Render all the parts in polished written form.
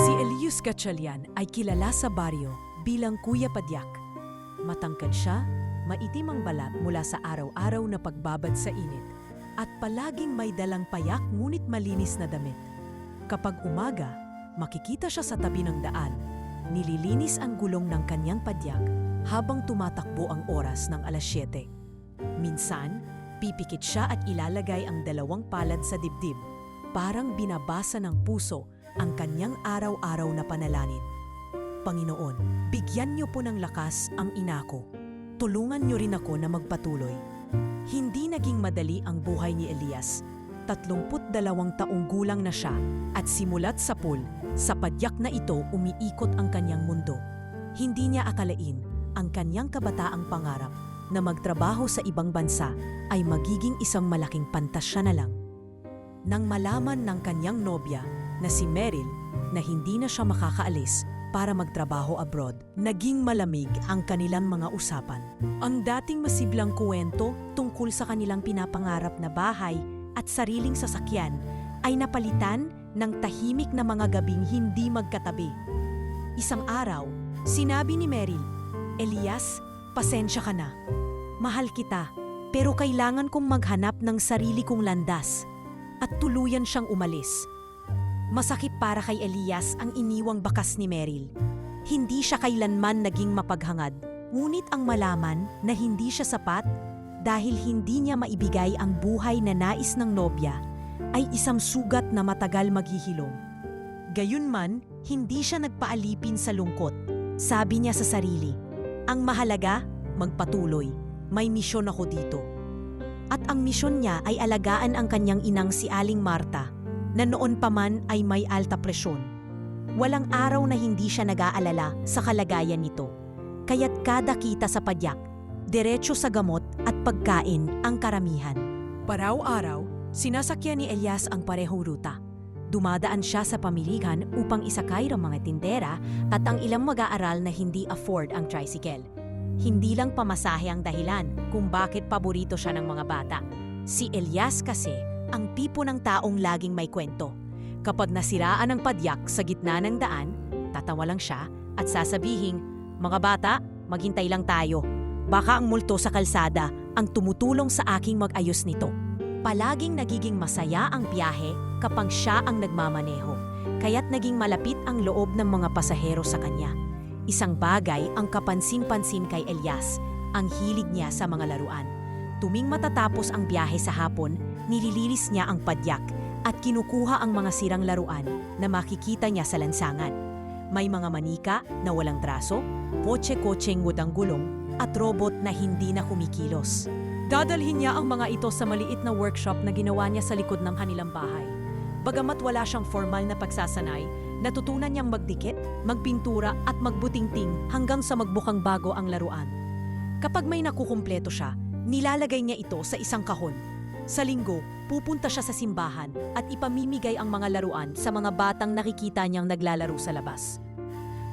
Si Elias Gatchalian ay kilala sa baryo bilang Kuya Padyak. Matangkad siya, maitim ang balat mula sa araw-araw na pagbabad sa init, at palaging may dalang payak ngunit malinis na damit. Kapag umaga, makikita siya sa tabi ng daan, nililinis ang gulong ng kanyang padyak habang tumatakbo ang oras ng 7:00. Minsan, pipikit siya at ilalagay ang 2 palad sa dibdib, parang binabasa ng puso ang kanyang araw-araw na panalangin. Panginoon, bigyan niyo po ng lakas ang ina ko. Tulungan niyo rin ako na magpatuloy. Hindi naging madali ang buhay ni Elias. 32 taong gulang na siya at simulat sa pool, sa padyak na ito umiikot ang kanyang mundo. Hindi niya akalain ang kanyang kabataang pangarap na magtrabaho sa ibang bansa ay magiging isang malaking pantasya na lang. Nang malaman ng kanyang nobya na si Meryl na hindi na siya makakaalis para magtrabaho abroad, naging malamig ang kanilang mga usapan. Ang dating masiblang kwento tungkol sa kanilang pinapangarap na bahay at sariling sasakyan ay napalitan ng tahimik na mga gabing hindi magkatabi. Isang araw, sinabi ni Meryl, "Elias, pasensya ka na. Mahal kita, pero kailangan kong maghanap ng sarili kong landas." At tuluyan siyang umalis. Masakit para kay Elias ang iniwang bakas ni Meryl. Hindi siya kailanman naging mapaghangad, ngunit ang malaman na hindi siya sapat dahil hindi niya maibigay ang buhay na nais ng nobya ay isang sugat na matagal maghihilom. Gayunman, hindi siya nagpaalipin sa lungkot. Sabi niya sa sarili, "Ang mahalaga, magpatuloy. May misyon ako dito." At ang misyon niya ay alagaan ang kanyang inang si Aling Marta, na noon pa man ay may alta presyon. Walang araw na hindi siya nag-aalala sa kalagayan nito. Kaya't kada kita sa padyak, diretso sa gamot at pagkain ang karamihan. Paraw-araw, sinasakyan ni Elias ang parehong ruta. Dumadaan siya sa pamilihan upang isakay ang mga tindera at ang ilang mag-aaral na hindi afford ang tricycle. Hindi lang pamasahe ang dahilan kung bakit paborito siya ng mga bata. Si Elias kasi ang tipo ng taong laging may kwento. Kapag nasiraan ang padyak sa gitna ng daan, tatawa lang siya at sasabihing, "Mga bata, maghintay lang tayo. Baka ang multo sa kalsada ang tumutulong sa aking mag-ayos nito." Palaging nagiging masaya ang biyahe kapag siya ang nagmamaneho, kaya't naging malapit ang loob ng mga pasahero sa kanya. Isang bagay ang kapansin-pansin kay Elias, ang hilig niya sa mga laruan. Tuwing matatapos ang biyahe sa hapon, nililinis niya ang padyak at kinukuha ang mga sirang laruan na makikita niya sa lansangan. May mga manika na walang traso, kotse-kotseng ngudang gulong at robot na hindi na kumikilos. Dadalhin niya ang mga ito sa maliit na workshop na ginawa niya sa likod ng kanilang bahay. Bagamat wala siyang formal na pagsasanay, natutunan niyang magdikit, magpintura at magbutingting hanggang sa magbukang bago ang laruan. Kapag may nakukumpleto siya, nilalagay niya ito sa isang kahon. Sa linggo, pupunta siya sa simbahan at ipamimigay ang mga laruan sa mga batang nakikita niyang naglalaro sa labas.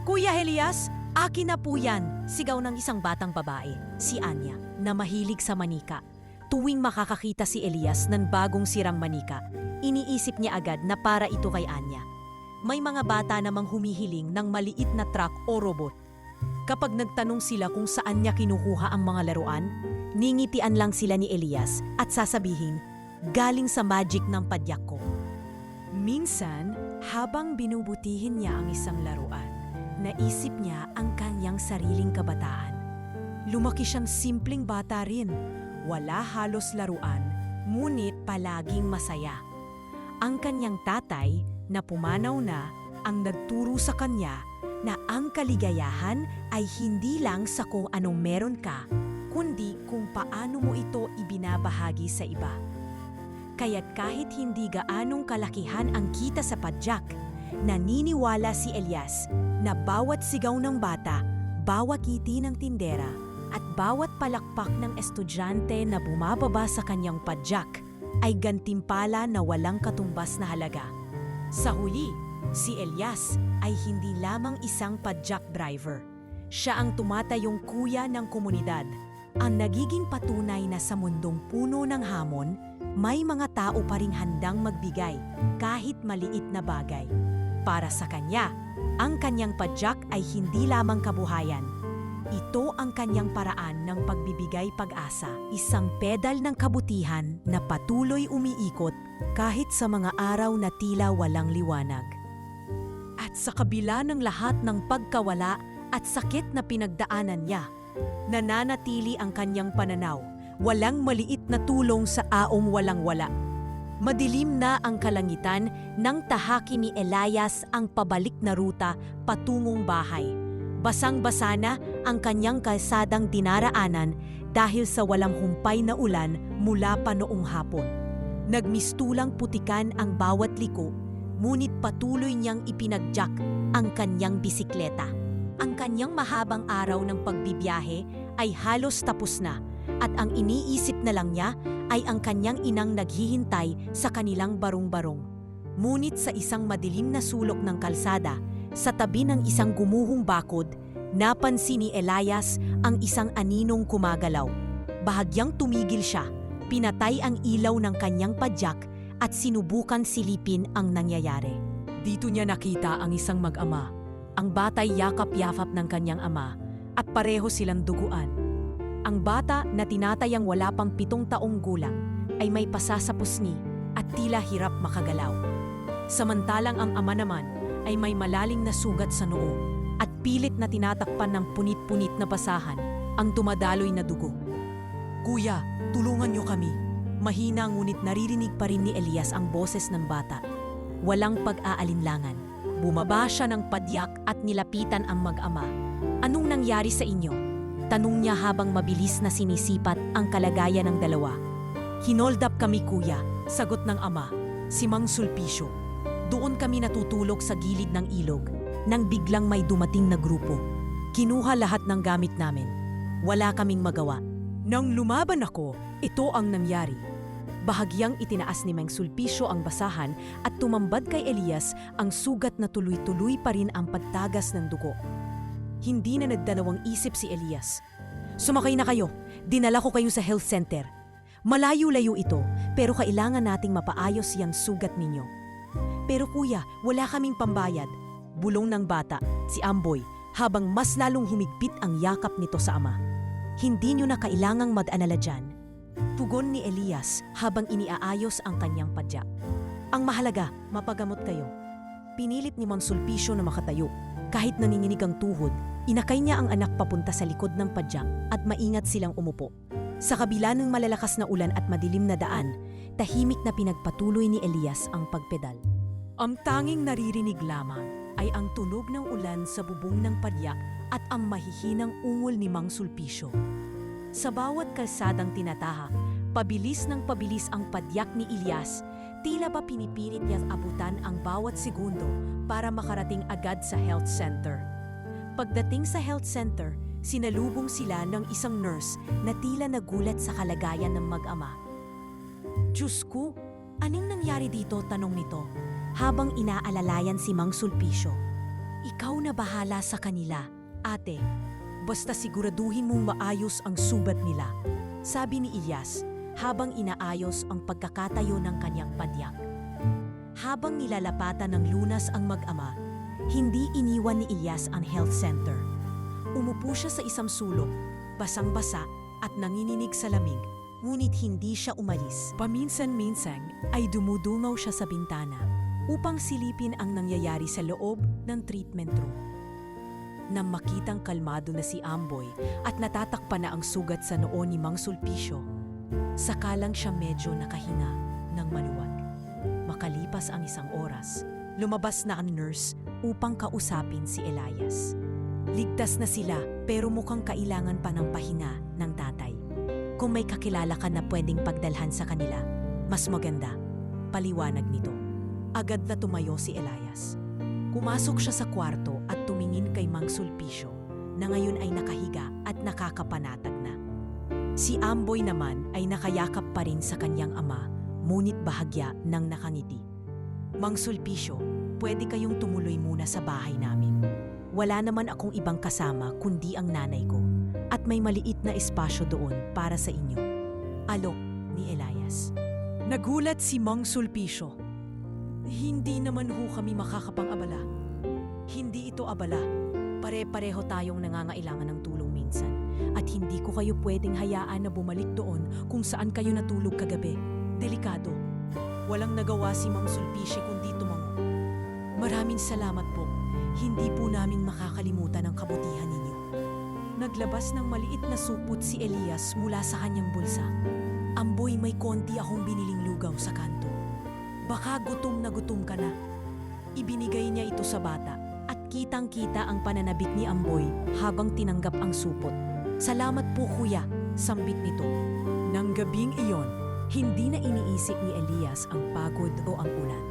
"Kuya Elias, akin na po yan!" sigaw ng isang batang babae, si Anya, na mahilig sa manika. Tuwing makakakita si Elias ng bagong sirang manika, iniisip niya agad na para ito kay Anya. May mga bata namang humihiling ng maliit na truck o robot. Kapag nagtanong sila kung saan niya kinukuha ang mga laruan, ningitian lang sila ni Elias at sasabihin, "Galing sa magic ng padyak ko." Minsan, habang binubutihin niya ang isang laruan, naisip niya ang kanyang sariling kabataan. Lumaki siyang simpleng bata rin. Wala halos laruan, ngunit palaging masaya. Ang kanyang tatay, na pumanaw na, ang nagturo sa kanya na ang kaligayahan ay hindi lang sa kung anong meron ka, kundi kung paano mo ito ibinabahagi sa iba. Kaya't kahit hindi gaanong kalakihan ang kita sa padyak, naniniwala si Elias na bawat sigaw ng bata, bawat ngiti ng tindera, at bawat palakpak ng estudyante na bumababa sa kanyang padyak ay gantimpala na walang katumbas na halaga. Sa huli, si Elias ay hindi lamang isang padyak driver. Siya ang tumatayong kuya ng komunidad, ang nagiging patunay na sa mundong puno ng hamon, may mga tao pa ring handang magbigay kahit maliit na bagay. Para sa kanya, ang kanyang padyak ay hindi lamang kabuhayan. Ito ang kanyang paraan ng pagbibigay pag-asa, isang pedal ng kabutihan na patuloy umiikot kahit sa mga araw na tila walang liwanag. At sa kabila ng lahat ng pagkawala at sakit na pinagdaanan niya, nananatili ang kanyang pananaw, walang maliit na tulong sa aong walang-wala. Madilim na ang kalangitan nang tahaki ni Elias ang pabalik na ruta patungong bahay. Basang-basa na ang kanyang kalsadang dinaraanan dahil sa walang humpay na ulan mula pa noong hapon. Nagmistulang putikan ang bawat liko, ngunit patuloy niyang ipinagjack ang kanyang bisikleta. Ang kanyang mahabang araw ng pagbibiyahe ay halos tapos na at ang iniisip na lang niya ay ang kanyang inang naghihintay sa kanilang barong-barong. Ngunit sa isang madilim na sulok ng kalsada, sa tabi ng isang gumuhong bakod, napansin ni Elias ang isang aninong kumagalaw. Bahagyang tumigil siya, pinatay ang ilaw ng kanyang padyak at sinubukan silipin ang nangyayari. Dito niya nakita ang isang mag-ama. Ang bata'y yakap-yakap ng kanyang ama at pareho silang duguan. Ang bata na tinatayang wala pang 7 taong gulang ay may pasa sa pusni at tila hirap makagalaw. Samantalang ang ama naman ay may malalim na sugat sa noo at pilit na tinatakpan ng punit-punit na basahan ang dumadaloy na dugo. "Kuya, tulungan niyo kami." Mahina ngunit naririnig pa rin ni Elias ang boses ng bata. Walang pag-aalinlangan. Bumaba siya ng padyak at nilapitan ang mag-ama. "Anong nangyari sa inyo?" Tanong niya habang mabilis na sinisipat ang kalagayan ng dalawa. "Hinold up kami, kuya," sagot ng ama, si Mang Sulpicio. "Doon kami natutulog sa gilid ng ilog nang biglang may dumating na grupo. Kinuha lahat ng gamit namin. Wala kaming magawa. Nang lumaban ako, ito ang nangyari." Bahagyang itinaas ni Mang Sulpicio ang basahan at tumambad kay Elias ang sugat na tuloy-tuloy pa rin ang pagtagas ng dugo. Hindi na nagdalawang isip si Elias. "Sumakay na kayo. Dinala ko kayo sa health center. Malayo-layo ito, pero kailangan nating mapaayos yang sugat ninyo." "Pero kuya, wala kaming pambayad." Bulong ng bata, si Amboy, habang mas lalong humigpit ang yakap nito sa ama. "Hindi nyo na kailangang mag-alala dyan." Tugon ni Elias habang iniaayos ang kanyang padyak. "Ang mahalaga, mapagamot kayo." Pinilit ni Mang Sulpicio na makatayo. Kahit nanginginig ang tuhod, inakay niya ang anak papunta sa likod ng padyak at maingat silang umupo. Sa kabila ng malalakas na ulan at madilim na daan, tahimik na pinagpatuloy ni Elias ang pagpedal. Ang tanging naririnig lamang ay ang tunog ng ulan sa bubong ng padyak at ang mahihinang ungol ni Mang Sulpicio. Sa bawat kalsadang tinataha, pabilis ng pabilis ang padyak ni Elias, tila ba pinipilit niyang abutan ang bawat segundo para makarating agad sa health center. Pagdating sa health center, sinalubong sila ng isang nurse na tila nagulat sa kalagayan ng mag-ama. "Diyos ko, anong nangyari dito?" tanong nito, habang inaalalayan si Mang Sulpicio. "Ikaw na bahala sa kanila, ate. Basta siguraduhin mong maayos ang sugat nila," sabi ni Elias habang inaayos ang pagkakatayo ng kanyang padyak. Habang nilalapatan ng lunas ang mag-ama, hindi iniwan ni Elias ang health center. Umupo siya sa isang sulok, basang-basa at nanginginig sa lamig, ngunit hindi siya umalis. Paminsan-minsan ay dumudungaw siya sa bintana upang silipin ang nangyayari sa loob ng treatment room. Nang makitang kalmado na si Amboy at natatakpan na ang sugat sa noo ni Mang Sulpicio, sakalang siya medyo nakahinga ng maluwag. Makalipas ang isang oras, lumabas na ang nurse upang kausapin si Elias. Ligtas na sila pero mukhang kailangan pa ng pahinga ng tatay. "Kung may kakilala ka na pwedeng pagdalhan sa kanila, mas maganda," paliwanag nito. Agad na tumayo si Elias. Pumasok siya sa kwarto at tumingin kay Mang Sulpicio na ngayon ay nakahiga at nakakapanatag na. Si Amboy naman ay nakayakap pa rin sa kanyang ama, ngunit bahagya ng nakangiti. "Mang Sulpicio, pwede kayong tumuloy muna sa bahay namin. Wala naman akong ibang kasama kundi ang nanay ko at may maliit na espasyo doon para sa inyo." Alok ni Elias. Nagulat si Mang Sulpicio. Hindi naman ho kami makakapang-abala. Hindi ito abala. Pare-pareho tayong nangangailangan ng tulong minsan. At hindi ko kayo pwedeng hayaan na bumalik doon kung saan kayo natulog kagabi. Delikado. Walang nagawa si Mang Sulpicio kundi tumango. Maraming salamat po. Hindi po namin makakalimutan ang kabutihan ninyo. Naglabas ng maliit na supot si Elias mula sa kanyang bulsa. Amboy, may konti akong biniling lugaw sa kanto. Baka gutom na gutom ka na. Ibinigay niya ito sa bata at kitang-kita ang pananabik ni Amboy habang tinanggap ang supot. Salamat po kuya, sambit nito. Nang gabing iyon, hindi na iniisip ni Elias ang pagod o ang ulan.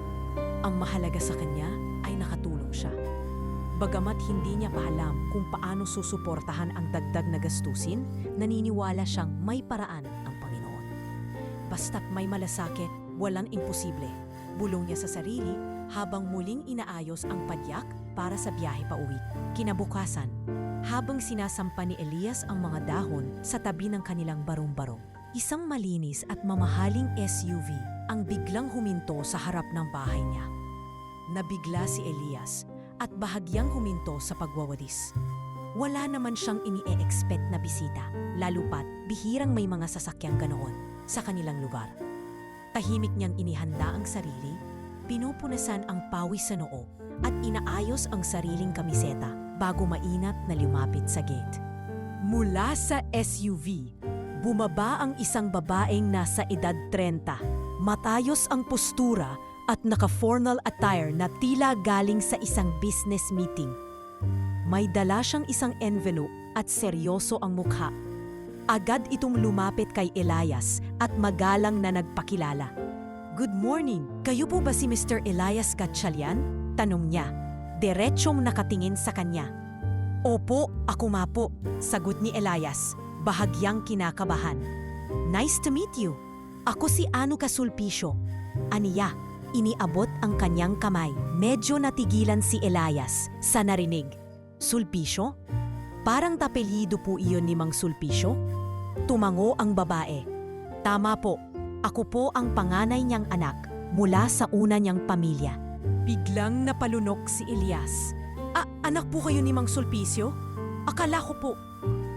Ang mahalaga sa kanya ay nakatulong siya. Bagamat hindi niya pa alam kung paano susuportahan ang dagdag na gastusin, naniniwala siyang may paraan ang Panginoon. Basta't may malasakit, walang imposible. Bulong niya sa sarili habang muling inaayos ang padyak para sa biyahe pauwi. Kinabukasan, habang sinasampa ni Elias ang mga dahon sa tabi ng kanilang barong-barong, isang malinis at mamahaling SUV ang biglang huminto sa harap ng bahay niya. Nabigla si Elias at bahagyang huminto sa pagwawadis. Wala naman siyang ini-expect na bisita, lalo pat bihirang may mga sasakyang ganoon sa kanilang lugar. Tahimik niyang inihanda ang sarili, pinupunasan ang pawis sa noo at inaayos ang sariling kamiseta bago mainat na lumapit sa gate. Mula sa SUV, bumaba ang isang babaeng nasa edad 30. Matayos ang postura at naka-formal attire na tila galing sa isang business meeting. May dala siyang isang envelope at seryoso ang mukha. Agad itong lumapit kay Elias at magalang na nagpakilala. "Good morning, kayo po ba si Mr. Elias Gatchalian?" Tanong niya, diretsyong nakatingin sa kanya. "Opo, ako nga po," sagot ni Elias, bahagyang kinakabahan. "Nice to meet you. Ako si Anuka Sulpicio." Aniya, iniabot ang kanyang kamay. Medyo natigilan si Elias sa narinig. "Sulpicio? Parang tapelido po iyon ni Mang Sulpicio?" Tumango ang babae. "Tama po, ako po ang panganay niyang anak mula sa una niyang pamilya." Biglang napalunok si Elias. Anak po kayo ni Mang Sulpicio? Akala ko po."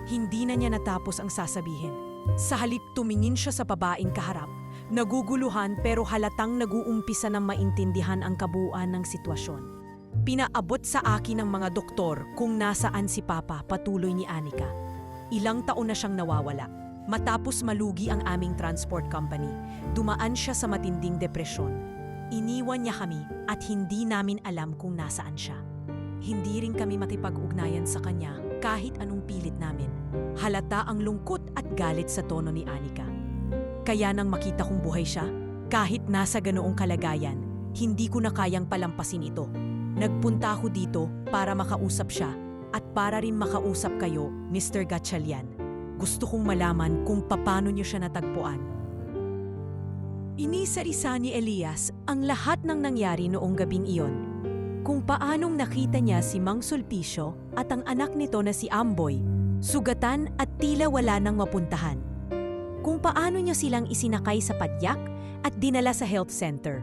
Hindi na niya natapos ang sasabihin. Sa halip tumingin siya sa babaeng kaharap. Naguguluhan pero halatang nag-uumpisa ng maintindihan ang kabuuan ng sitwasyon. "Pinaabot sa akin ng mga doktor kung nasaan si Papa," patuloy ni Anika. "Ilang taon na siyang nawawala. Matapos malugi ang aming transport company, dumaan siya sa matinding depresyon. Iniwan niya kami at hindi namin alam kung nasaan siya. Hindi rin kami makipag-ugnayan sa kanya kahit anong pilit namin." Halata ang lungkot at galit sa tono ni Anika. "Kaya nang makita kong buhay siya, kahit nasa ganoong kalagayan, hindi ko na kayang palampasin ito. Nagpunta ako dito para makausap siya at para rin makausap kayo, Mr. Gatchalian. Gusto kong malaman kung paano niyo siya natagpuan." Inisa-isa ni Elias ang lahat ng nangyari noong gabing iyon. Kung paanong nakita niya si Mang Sulpicio at ang anak nito na si Amboy, sugatan at tila wala nang mapuntahan. Kung paano niya silang isinakay sa padyak at dinala sa health center.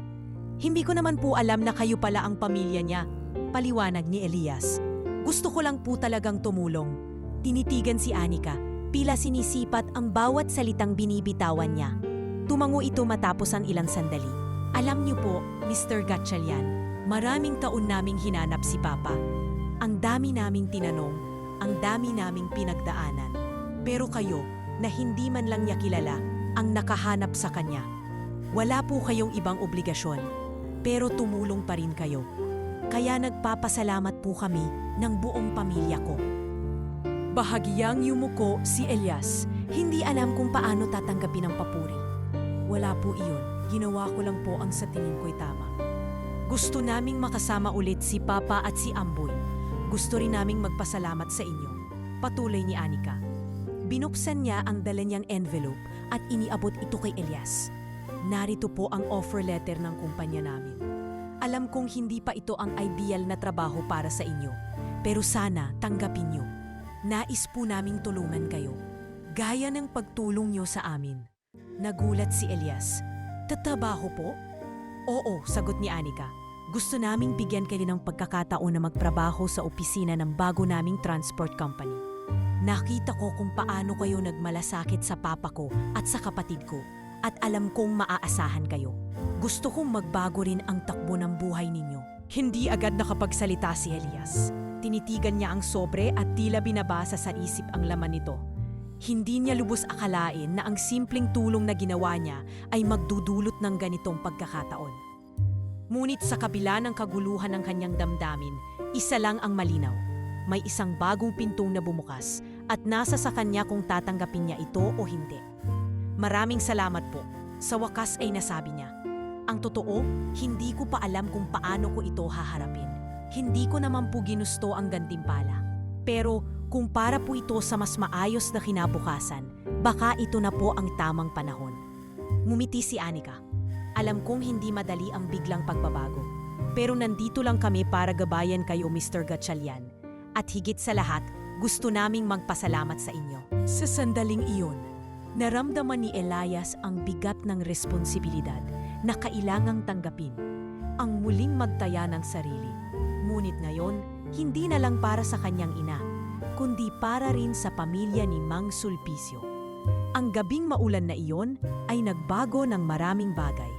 "Hindi ko naman po alam na kayo pala ang pamilya niya," paliwanag ni Elias. "Gusto ko lang po talagang tumulong." Tinitigan si Anika, pila sinisipat ang bawat salitang binibitawan niya. Tumango ito matapos ang ilang sandali. "Alam niyo po, Mr. Gatchalian, maraming taon naming hinanap si Papa. Ang dami naming tinanong, ang dami naming pinagdaanan. Pero kayo, na hindi man lang niya kilala, ang nakahanap sa kanya. Wala po kayong ibang obligasyon, pero tumulong pa rin kayo. Kaya nagpapasalamat po kami ng buong pamilya ko." Bahagyang yumuko si Elias. Hindi alam kung paano tatanggapin ang papuri. "Wala po iyon. Ginawa ko lang po ang sa tingin ko'y tama. Gusto naming makasama ulit si Papa at si Amboy. Gusto rin naming magpasalamat sa inyo," patuloy ni Anika. Binuksan niya ang dala niyang envelope at iniabot ito kay Elias. "Narito po ang offer letter ng kumpanya namin. Alam kong hindi pa ito ang ideal na trabaho para sa inyo, pero sana tanggapin niyo. Nais po naming tulungan kayo, gaya ng pagtulong niyo sa amin." Nagulat si Elias. Magtatrabaho po? Oo, sagot ni Anika. Gusto naming bigyan kayo ng pagkakataon na magtrabaho sa opisina ng bago naming transport company. Nakita ko kung paano kayo nagmalasakit sa papa ko at sa kapatid ko at alam kong maaasahan kayo. Gusto kong magbago rin ang takbo ng buhay ninyo. Hindi agad nakapagsalita si Elias. Tinitigan niya ang sobre at tila binabasa sa isip ang laman nito. Hindi niya lubos akalain na ang simpleng tulong na ginawa niya ay magdudulot ng ganitong pagkakataon. Ngunit sa kabila ng kaguluhan ng kanyang damdamin, isa lang ang malinaw. May isang bagong pintong na bumukas at nasa sa kanya kung tatanggapin niya ito o hindi. Maraming salamat po. Sa wakas ay nasabi niya. Ang totoo, hindi ko pa alam kung paano ko ito haharapin. Hindi ko naman po ginusto ang gantimpala. Pero kung para po ito sa mas maayos na kinabukasan, baka ito na po ang tamang panahon. Ngumiti si Anika. Alam kong hindi madali ang biglang pagbabago. Pero nandito lang kami para gabayan kayo, Mr. Gatchalian. At higit sa lahat, gusto naming magpasalamat sa inyo. Sa sandaling iyon, naramdaman ni Elias ang bigat ng responsibilidad na kailangang tanggapin. Ang muling magtaya ng sarili. Ngunit ngayon, hindi na lang para sa kanyang ina, kundi para rin sa pamilya ni Mang Sulpicio. Ang gabing maulan na iyon ay nagbago ng maraming bagay.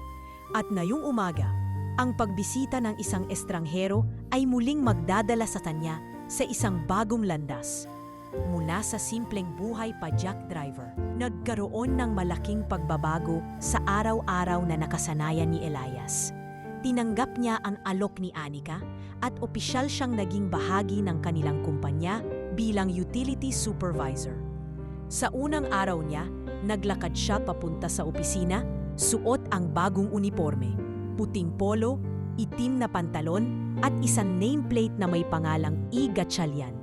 At ngayong umaga, ang pagbisita ng isang estranghero ay muling magdadala sa kanya sa isang bagong landas. Mula sa simpleng buhay padyak driver, nagkaroon ng malaking pagbabago sa araw-araw na nakasanayan ni Elias. Tinanggap niya ang alok ni Anika at opisyal siyang naging bahagi ng kanilang kumpanya bilang utility supervisor. Sa unang araw niya, naglakad siya papunta sa opisina, suot ang bagong uniforme, puting polo, itim na pantalon at isang nameplate na may pangalang E. Gatchalian.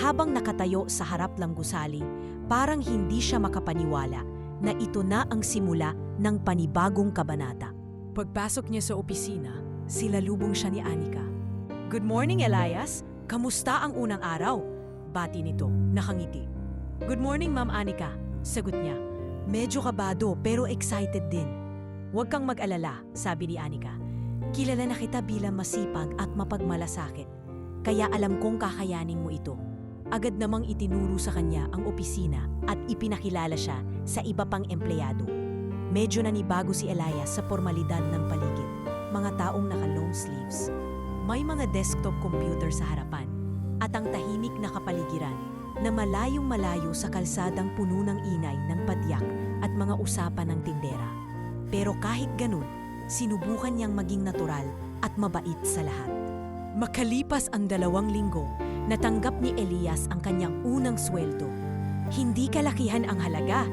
Habang nakatayo sa harap ng gusali, parang hindi siya makapaniwala na ito na ang simula ng panibagong kabanata. Pagpasok niya sa opisina, silalubong siya ni Anika. Good morning, Elias. Kamusta ang unang araw? Bati nito, nakangiti. Good morning, Ma'am Anika. Sagot niya. Medyo kabado pero excited din. Huwag kang mag-alala, sabi ni Anika. Kilala na kita bilang masipag at mapagmalasakit. Kaya alam kong kakayanin mo ito. Agad namang itinuro sa kanya ang opisina at ipinakilala siya sa iba pang empleyado. Medyo nanibago si Elias sa formalidad ng paligid. Mga taong naka-long sleeves. May mga desktop computer sa harapan at ang tahimik na kapaligiran na malayong-malayo sa kalsadang puno ng ingay ng padyak at mga usapan ng tindera. Pero kahit ganun, sinubukan niyang maging natural at mabait sa lahat. Makalipas ang 2 linggo, natanggap ni Elias ang kanyang unang sweldo. Hindi kalakihan ang halaga,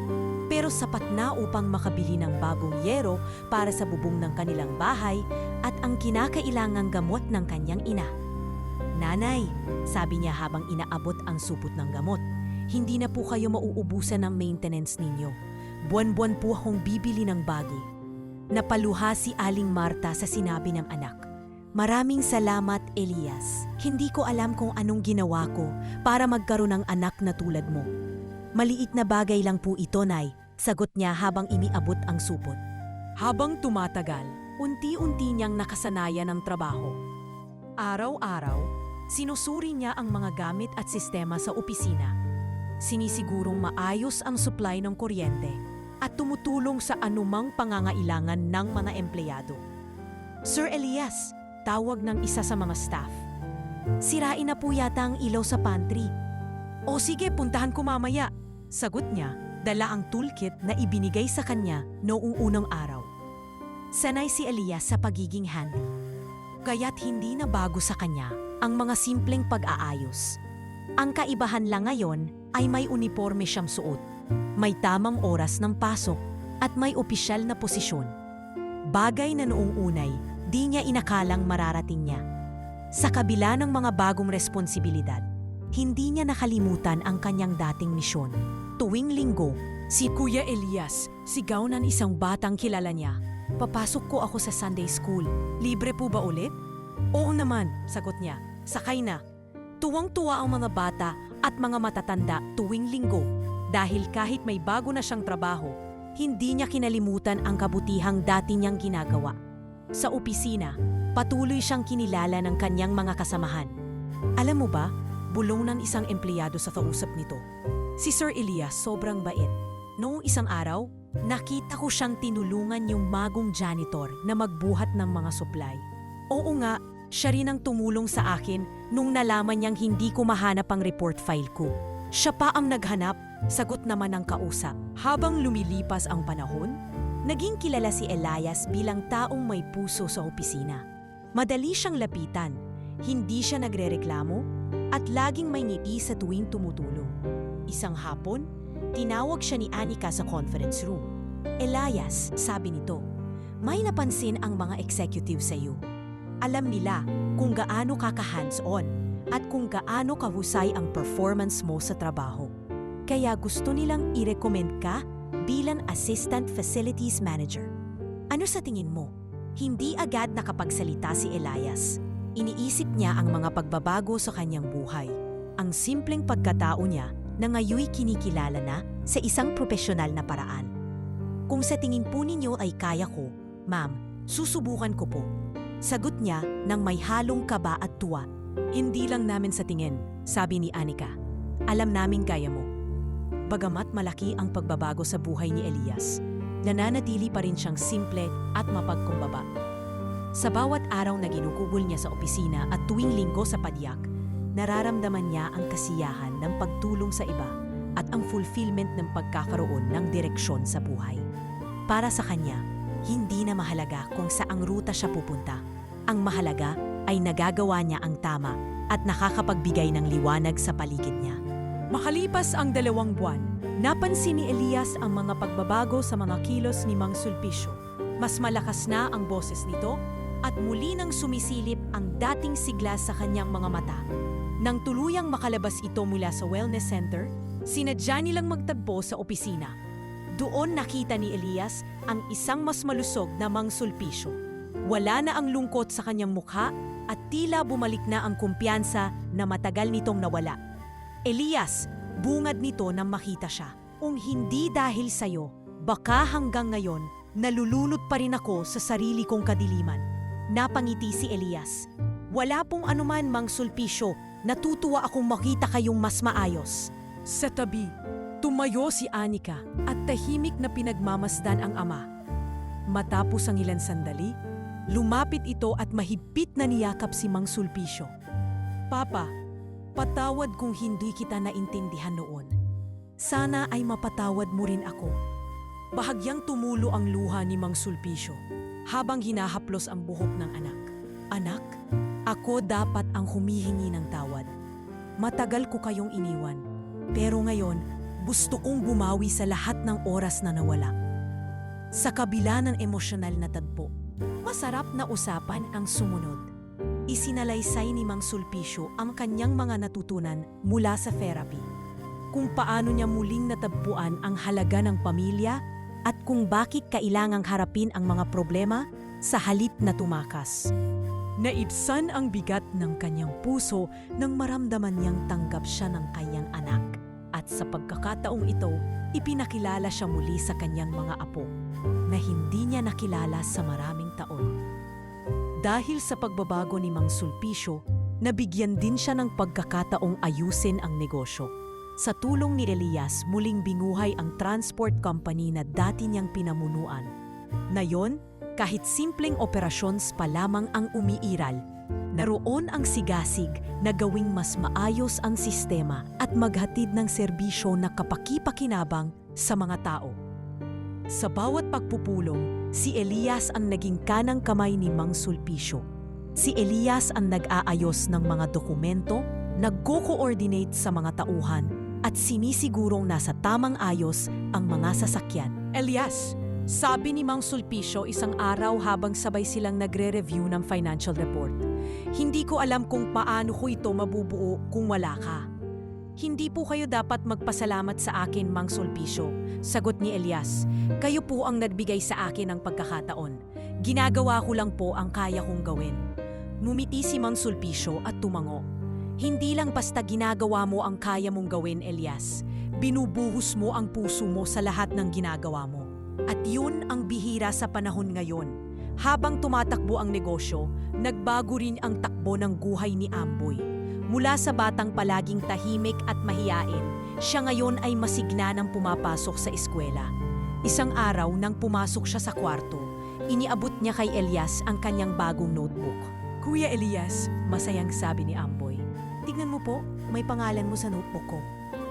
pero sapat na upang makabili ng bagong yero para sa bubong ng kanilang bahay at ang kinakailangang gamot ng kanyang ina. Nanay, sabi niya habang inaabot ang supot ng gamot, hindi na po kayo mauubusan ng maintenance ninyo. Buwan-buwan po akong bibili ng bago. Napaluha si Aling Marta sa sinabi ng anak. Maraming salamat, Elias. Hindi ko alam kung anong ginawa ko para magkaroon ng anak na tulad mo. Maliit na bagay lang po ito, Nay, sagot niya habang iniabot ang supot. Habang tumatagal, unti-unti niyang nakasanayan ang trabaho. Araw-araw, sinusuri niya ang mga gamit at sistema sa opisina. Sinisigurong maayos ang supply ng kuryente at tumutulong sa anumang pangangailangan ng mga empleyado. Sir Elias, tawag ng isa sa mga staff. Sirain na po yata ang ilaw sa pantry. O sige, puntahan ko mamaya. Sagot niya, dala ang toolkit na ibinigay sa kanya noong unang araw. Sanay si Elias sa pagiging handy. Kaya't hindi na bago sa kanya ang mga simpleng pag-aayos. Ang kaibahan lang ngayon ay may uniforme siyang suot, may tamang oras ng pasok at may opisyal na posisyon. Bagay na noong unay, di niya inakalang mararating niya. Sa kabila ng mga bagong responsibilidad, hindi niya nakalimutan ang kanyang dating misyon. Tuwing linggo, si Kuya Elias, sigaw ng isang batang kilala niya. Papasok ko ako sa Sunday school. Libre po ba ulit? Oo naman, sagot niya. Sakay na. Tuwang-tuwa ang mga bata at mga matatanda tuwing linggo dahil kahit may bago na siyang trabaho, Hindi niya kinalimutan ang kabutihang dati niyang ginagawa. Sa opisina, patuloy siyang kinilala ng kanyang mga kasamahan. Alam mo ba, bulong ng isang empleyado sa kausap nito. Si Sir Elias sobrang bait. Noong isang araw, nakita ko siyang tinulungan yung magong janitor na magbuhat ng mga supply. Oo nga, siya rin ang tumulong sa akin nung nalaman niyang hindi ko mahanap ang report file ko. Siya pa ang naghanap, sagot naman ng kausap. Habang lumilipas ang panahon, naging kilala si Elias bilang taong may puso sa opisina. Madali siyang lapitan, hindi siya nagrereklamo, at laging may ngiti sa tuwing tumutulong. Isang hapon, tinawag siya ni Anika sa conference room. Elias, sabi nito, may napansin ang mga executive sa iyo. Alam nila kung gaano ka hands-on at kung gaano kahusay ang performance mo sa trabaho. Kaya gusto nilang i-recommend ka bilang Assistant Facilities Manager. Ano sa tingin mo? Hindi agad nakapagsalita si Elias. Iniisip niya ang mga pagbabago sa kanyang buhay. Ang simpleng pagkatao niya na ngayoy kinikilala na sa isang profesional na paraan. Kung sa tingin po ninyo ay kaya ko, ma'am, susubukan ko po. Sagot niya nang may halong kaba at tuwa. Hindi lang namin sa tingin, sabi ni Anika. Alam namin kaya mo. Bagamat malaki ang pagbabago sa buhay ni Elias, nananatili pa rin siyang simple at mapagkumbaba. Sa bawat araw na ginugugol niya sa opisina at tuwing linggo sa padyak, nararamdaman niya ang kasiyahan ng pagtulong sa iba at ang fulfillment ng pagkakaroon ng direksyon sa buhay. Para sa kanya, hindi na mahalaga kung saang ruta siya pupunta. Ang mahalaga ay nagagawa niya ang tama at nakakapagbigay ng liwanag sa paligid niya. Makalipas ang 2 buwan, napansin ni Elias ang mga pagbabago sa mga kilos ni Mang Sulpicio. Mas malakas na ang boses nito at muli nang sumisilip ang dating sigla sa kanyang mga mata. Nang tuluyang makalabas ito mula sa wellness center, sinadya nilang magtagpo sa opisina. Doon nakita ni Elias ang isang mas malusog na Mang Sulpicio. Wala na ang lungkot sa kanyang mukha at tila bumalik na ang kumpiyansa na matagal nitong nawala. Elias, bungad nito nang makita siya. Kung hindi dahil sa'yo, baka hanggang ngayon, nalulunod pa rin ako sa sarili kong kadiliman. Napangiti si Elias. Wala pong anuman, Mang Sulpicio, natutuwa akong makita kayong mas maayos. Sa tabi, tumayo si Anika at tahimik na pinagmamasdan ang ama. Matapos ang ilang sandali, lumapit ito at mahigpit na niyakap si Mang Sulpicio. Papa, patawad kung hindi kita naintindihan noon. Sana ay mapatawad mo rin ako. Bahagyang tumulo ang luha ni Mang Sulpicio habang hinahaplos ang buhok ng anak. Anak, ako dapat ang humihingi ng tawad. Matagal ko kayong iniwan, pero ngayon gusto kong bumawi sa lahat ng oras na nawala. Sa kabila ng emosyonal na tagpo, masarap na usapan ang sumunod. Isinalaysay ni Mang Sulpicio ang kanyang mga natutunan mula sa therapy. Kung paano niya muling natagpuan ang halaga ng pamilya at kung bakit kailangang harapin ang mga problema sa halip na tumakas. Naibsan ang bigat ng kanyang puso nang maramdaman niyang tanggap siya ng kanyang anak. At sa pagkakataong ito, ipinakilala siya muli sa kanyang mga apo na hindi niya nakilala sa maraming taon. Dahil sa pagbabago ni Mang Sulpicio, nabigyan din siya ng pagkakataong ayusin ang negosyo. Sa tulong ni Elias, muling binguhay ang transport company na dati niyang pinamunuan. Ngayon, kahit simpleng operasyons pa lamang ang umiiral, naroon ang sigasig na gawing mas maayos ang sistema at maghatid ng serbisyo na kapaki-pakinabang sa mga tao. Sa bawat pagpupulong, si Elias ang naging kanang kamay ni Mang Sulpicio. Si Elias ang nag-aayos ng mga dokumento, nagko-coordinate sa mga tauhan, at sinisigurong nasa tamang ayos ang mga sasakyan. Elias, sabi ni Mang Sulpicio isang araw habang sabay silang nagre-review ng financial report. Hindi ko alam kung paano ko ito mabubuo kung wala ka. Hindi po kayo dapat magpasalamat sa akin, Mang Sulpicio, sagot ni Elias. Kayo po ang nagbigay sa akin ng pagkakataon. Ginagawa ko lang po ang kaya kong gawin. Ngumiti si Mang Sulpicio at tumango. Hindi lang basta ginagawa mo ang kaya mong gawin, Elias. Binubuhos mo ang puso mo sa lahat ng ginagawa mo. At yun ang bihira sa panahon ngayon. Habang tumatakbo ang negosyo, nagbago rin ang takbo ng buhay ni Amboy. Mula sa batang palaging tahimik at mahiyain, siya ngayon ay masigla nang pumapasok sa eskwela. Isang araw nang pumasok siya sa kwarto, iniabot niya kay Elias ang kanyang bagong notebook. "Kuya Elias," masayang sabi ni Amboy, "tignan mo po, may pangalan mo sa notebook ko.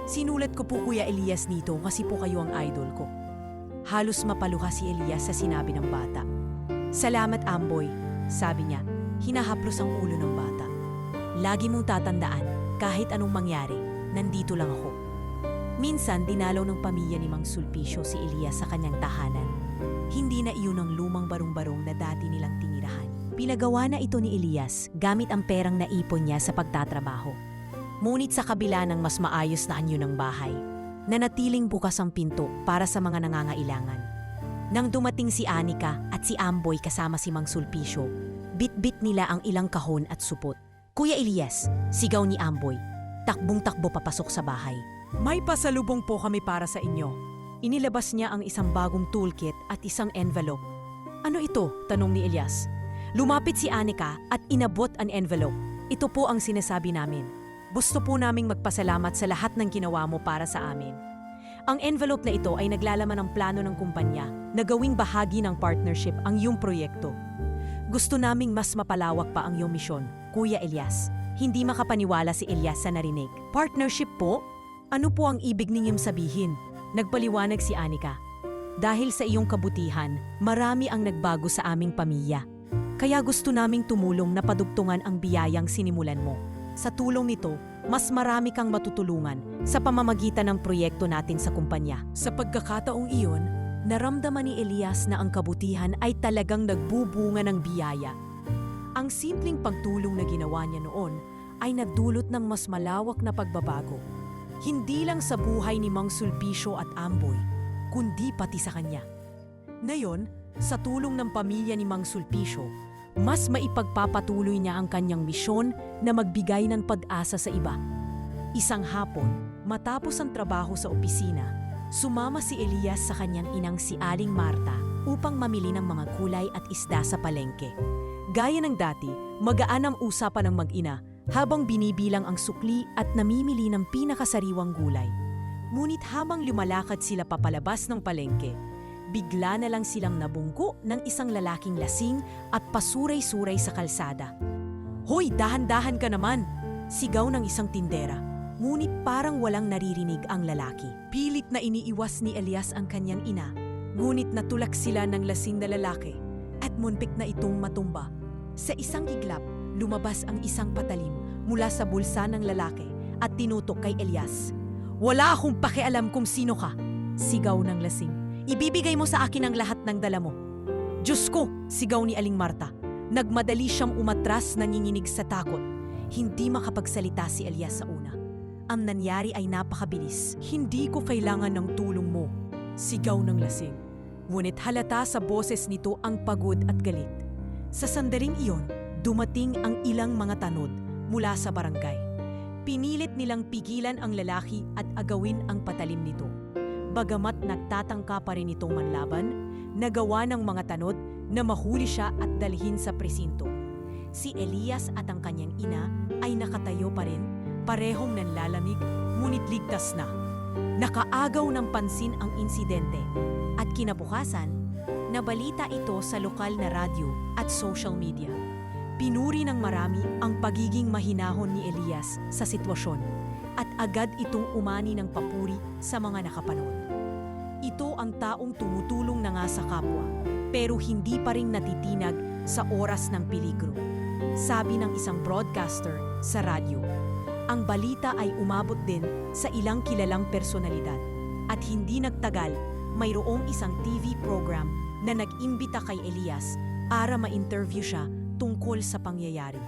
Sinulat ko po Kuya Elias dito kasi po kayo ang idol ko." Halos mapaluha si Elias sa sinabi ng bata. "Salamat Amboy," sabi niya, hinahaplos ang ulo ng bata. "Lagi mong tatandaan, kahit anong mangyari, nandito lang ako." Minsan dinalaw ng pamilya ni Mang Sulpicio si Elias sa kanyang tahanan. Hindi na iyon ang lumang barong-barong na dati nilang tinirahan. Pinagawa na ito ni Elias gamit ang perang naipon niya sa pagtatrabaho. Ngunit sa kabila ng mas maayos na anyo ng bahay, nanatiling bukas ang pinto para sa mga nangangailangan. Nang dumating si Anika at si Amboy kasama si Mang Sulpicio, bit-bit nila ang ilang kahon at supot. "Kuya Elias," sigaw ni Amboy, takbong-takbo papasok sa bahay. "May pasalubong po kami para sa inyo." Inilabas niya ang isang bagong toolkit at isang envelope. "Ano ito?" tanong ni Elias. Lumapit si Anika at inabot ang envelope. "Ito po ang sinasabi namin. Gusto po naming magpasalamat sa lahat ng ginawa mo para sa amin." Ang envelope na ito ay naglalaman ng plano ng kumpanya na gawing bahagi ng partnership ang iyong proyekto. "Gusto naming mas mapalawak pa ang iyong misyon, Kuya Elias." Hindi makapaniwala si Elias sa narinig. "Partnership po? Ano po ang ibig ninyong sabihin?" Nagpaliwanag si Anika. "Dahil sa iyong kabutihan, marami ang nagbago sa aming pamilya. Kaya gusto naming tumulong na padugtungan ang biyayang sinimulan mo. Sa tulong nito, mas marami kang matutulungan sa pamamagitan ng proyekto natin sa kumpanya." Sa pagkakataong iyon, naramdaman ni Elias na ang kabutihan ay talagang nagbubunga ng biyaya. Ang simpleng pagtulong na ginawa niya noon ay nagdulot ng mas malawak na pagbabago. Hindi lang sa buhay ni Mang Sulpicio at Amboy, kundi pati sa kanya. Ngayon, sa tulong ng pamilya ni Mang Sulpicio, mas maipagpapatuloy niya ang kanyang misyon na magbigay ng pag-asa sa iba. Isang hapon, matapos ang trabaho sa opisina, sumama si Elias sa kanyang inang si Aling Marta upang mamili ng mga gulay at isda sa palengke. Gaya ng dati, magaan ang usapan ng mag-ina habang binibilang ang sukli at namimili ng pinakasariwang gulay. Ngunit habang lumalakad sila papalabas ng palengke, bigla na lang silang nabunggo ng isang lalaking lasing at pasuray-suray sa kalsada. "Hoy, dahan-dahan ka naman!" sigaw ng isang tindera. Ngunit parang walang naririnig ang lalaki. Pilit na iniiwas ni Elias ang kanyang ina, ngunit natulak sila ng lasing na lalaki at muntik na itong matumba. Sa isang iglap, lumabas ang isang patalim mula sa bulsa ng lalaki at tinutok kay Elias. "Wala akong pakialam kung sino ka!" sigaw ng lasing. "Ibibigay mo sa akin ang lahat ng dala mo." "Diyos ko!" sigaw ni Aling Marta. Nagmadali siyang umatras, nanginginig sa takot. Hindi makapagsalita si Elias sa una. Ang nangyari ay napakabilis. "Hindi ko kailangan ng tulong mo," sigaw ng lasing. Ngunit halata sa boses nito ang pagod at galit. Sa sandaling iyon, dumating ang ilang mga tanod mula sa barangay. Pinilit nilang pigilan ang lalaki at agawin ang patalim nito. Bagamat nagtatangka pa rin itong manlaban, nagawa ng mga tanod na mahuli siya at dalhin sa presinto. Si Elias at ang kanyang ina ay nakatayo pa rin, parehong nanlalamig, ngunit ligtas na. Nakaagaw ng pansin ang insidente at kinabukasan, nabalita ito sa lokal na radyo at social media. Pinuri ng marami ang pagiging mahinahon ni Elias sa sitwasyon at agad itong umani ng papuri sa mga nakapanood. Ito ang taong tumutulong na nga sa kapwa, pero hindi pa rin natitinag sa oras ng peligro. Sabi ng isang broadcaster sa radyo, ang balita ay umabot din sa ilang kilalang personalidad at hindi nagtagal, mayroong isang TV program na nag-imbita kay Elias para ma-interview siya tungkol sa pangyayari.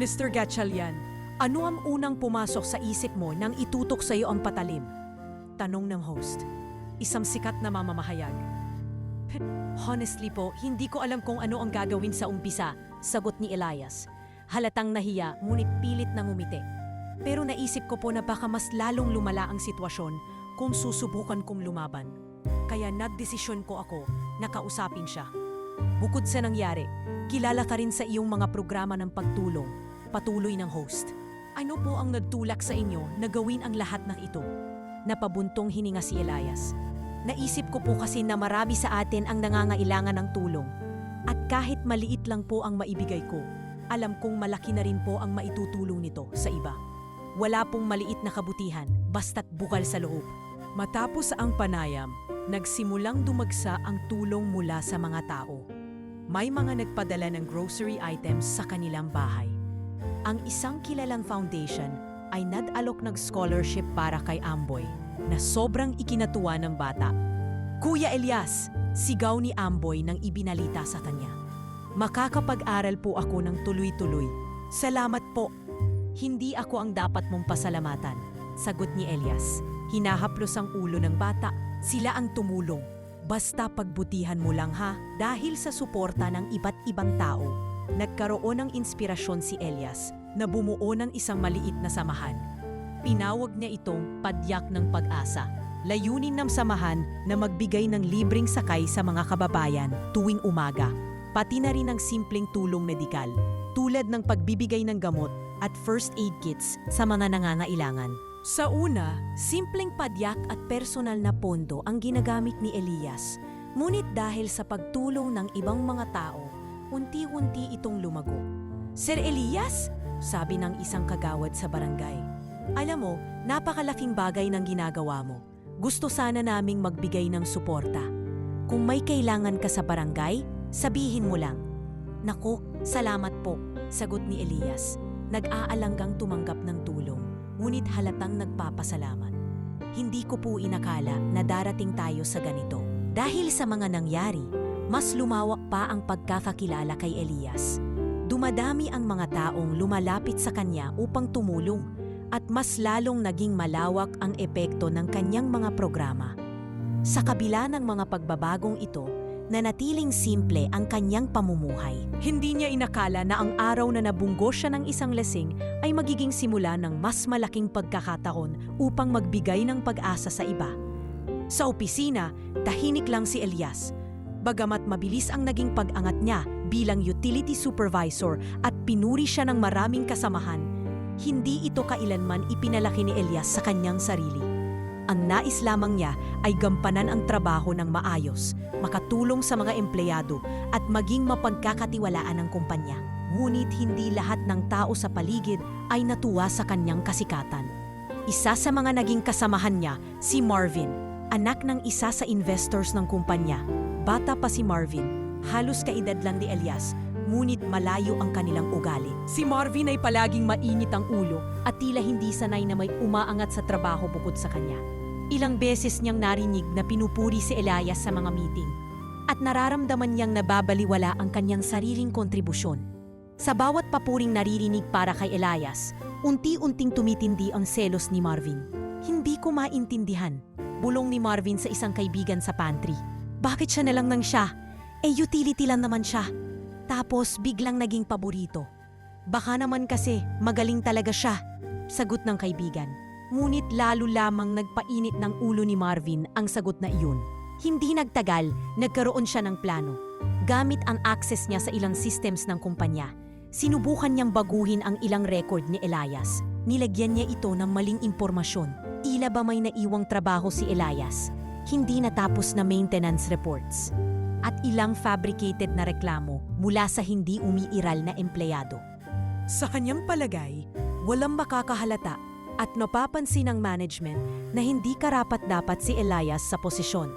"Mr. Gatchalian, ano ang unang pumasok sa isip mo nang itutok sa iyo ang patalim?" tanong ng host, isang sikat na mamamahayag. "Honestly po, hindi ko alam kung ano ang gagawin sa umpisa," sagot ni Elias. Halatang nahiya, ngunit pilit na ngumiti. "Pero naisip ko po na baka mas lalong lumala ang sitwasyon kung susubukan kong lumaban." Kaya nagdesisyon ko ako na kausapin siya. Bukod sa nangyari, kilala ka rin sa iyong mga programa ng pagtulong, patuloy ng host. Ano po ang nagtulak sa inyo na gawin ang lahat ng ito? Napabuntong hininga si Elias. Naisip ko po kasi na marami sa atin ang nangangailangan ng tulong. At kahit maliit lang po ang maibigay ko, alam kong malaki na rin po ang maitutulong nito sa iba. Wala pong maliit na kabutihan, basta't bukal sa loob. Matapos ang panayam, nagsimulang dumagsa ang tulong mula sa mga tao. May mga nagpadala ng grocery items sa kanilang bahay. Ang isang kilalang foundation ay nag-alok ng scholarship para kay Amboy na sobrang ikinatuwa ng bata. Kuya Elias, sigaw ni Amboy nang ibinalita sa kanya. Makakapag-aral po ako ng tuloy-tuloy. Salamat po. Hindi ako ang dapat mong pasalamatan, sagot ni Elias. Hinahaplos ang ulo ng bata. Sila ang tumulong. Basta pagbutihan mo lang ha. Dahil sa suporta ng iba't ibang tao, nagkaroon ng inspirasyon si Elias na bumuo ng isang maliit na samahan. Pinawag niya itong Padyak ng Pag-asa. Layunin ng samahan na magbigay ng libreng sakay sa mga kababayan tuwing umaga, pati na rin ng simpleng tulong medikal, tulad ng pagbibigay ng gamot at first aid kits sa mga nangangailangan. Sa una, simpleng padyak at personal na pondo ang ginagamit ni Elias. Ngunit dahil sa pagtulong ng ibang mga tao, unti-unti itong lumago. Sir Elias, sabi ng isang kagawad sa barangay, alam mo, napakalaking bagay ng ginagawa mo. Gusto sana naming magbigay ng suporta. Kung may kailangan ka sa barangay, sabihin mo lang. Naku, salamat po, sagot ni Elias. Nag-aalanggang tumanggap ng tulong, ngunit halatang nagpapasalamat. Hindi ko po inakala na darating tayo sa ganito. Dahil sa mga nangyari, mas lumawak pa ang pagkakakilala kay Elias. Dumadami ang mga taong lumalapit sa kanya upang tumulong at mas lalong naging malawak ang epekto ng kanyang mga programa. Sa kabila ng mga pagbabagong ito, nanatiling simple ang kanyang pamumuhay. Hindi niya inakala na ang araw na nabunggo siya ng isang lasing ay magiging simula ng mas malaking pagkakataon upang magbigay ng pag-asa sa iba. Sa opisina, tahimik lang si Elias. Bagamat mabilis ang naging pag-angat niya bilang utility supervisor at pinuri siya ng maraming kasamahan, hindi ito kailanman ipinalaki ni Elias sa kanyang sarili. Ang nais lamang niya ay gampanan ang trabaho ng maayos, makatulong sa mga empleyado at maging mapagkakatiwalaan ng kumpanya. Ngunit hindi lahat ng tao sa paligid ay natuwa sa kanyang kasikatan. Isa sa mga naging kasamahan niya, si Marvin, anak ng isa sa investors ng kumpanya. Bata pa si Marvin, halos kaedad lang ni Elias, ngunit malayo ang kanilang ugali. Si Marvin ay palaging mainit ang ulo at tila hindi sanay na may umaangat sa trabaho bukod sa kanya. Ilang beses niyang narinig na pinupuri si Elias sa mga meeting at nararamdaman niyang nababaliwala ang kanyang sariling kontribusyon. Sa bawat papuring naririnig para kay Elias, unti-unting tumitindi ang selos ni Marvin. Hindi ko maintindihan, bulong ni Marvin sa isang kaibigan sa pantry. Bakit siya na lang nang siya? Utility lang naman siya. Tapos biglang naging paborito. Baka naman kasi magaling talaga siya, sagot ng kaibigan. Ngunit lalo lamang nagpainit ng ulo ni Marvin ang sagot na iyon. Hindi nagtagal, nagkaroon siya ng plano. Gamit ang access niya sa ilang systems ng kumpanya, sinubukan niyang baguhin ang ilang record ni Elias. Nilagyan niya ito ng maling impormasyon. Tila ba may naiwang trabaho si Elias? Hindi natapos na maintenance reports. At ilang fabricated na reklamo mula sa hindi umiiral na empleyado. Sa kanyang palagay, walang makakahalata at napapansin ng management na hindi karapat-dapat si Elias sa posisyon.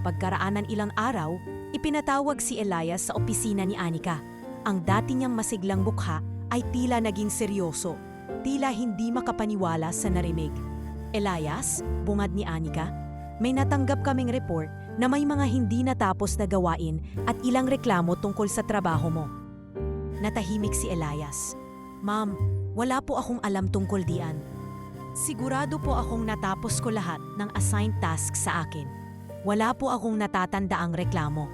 Pagkaraan ng ilang araw, ipinatawag si Elias sa opisina ni Anika. Ang dati niyang masiglang mukha ay tila naging seryoso, tila hindi makapaniwala sa narinig. Elias, bungad ni Anika, may natanggap kaming report na may mga hindi natapos na gawain at ilang reklamo tungkol sa trabaho mo. Natahimik si Elias. Ma'am, wala po akong alam tungkol diyan. Sigurado po akong natapos ko lahat ng assigned task sa akin. Wala po akong natatandaang reklamo.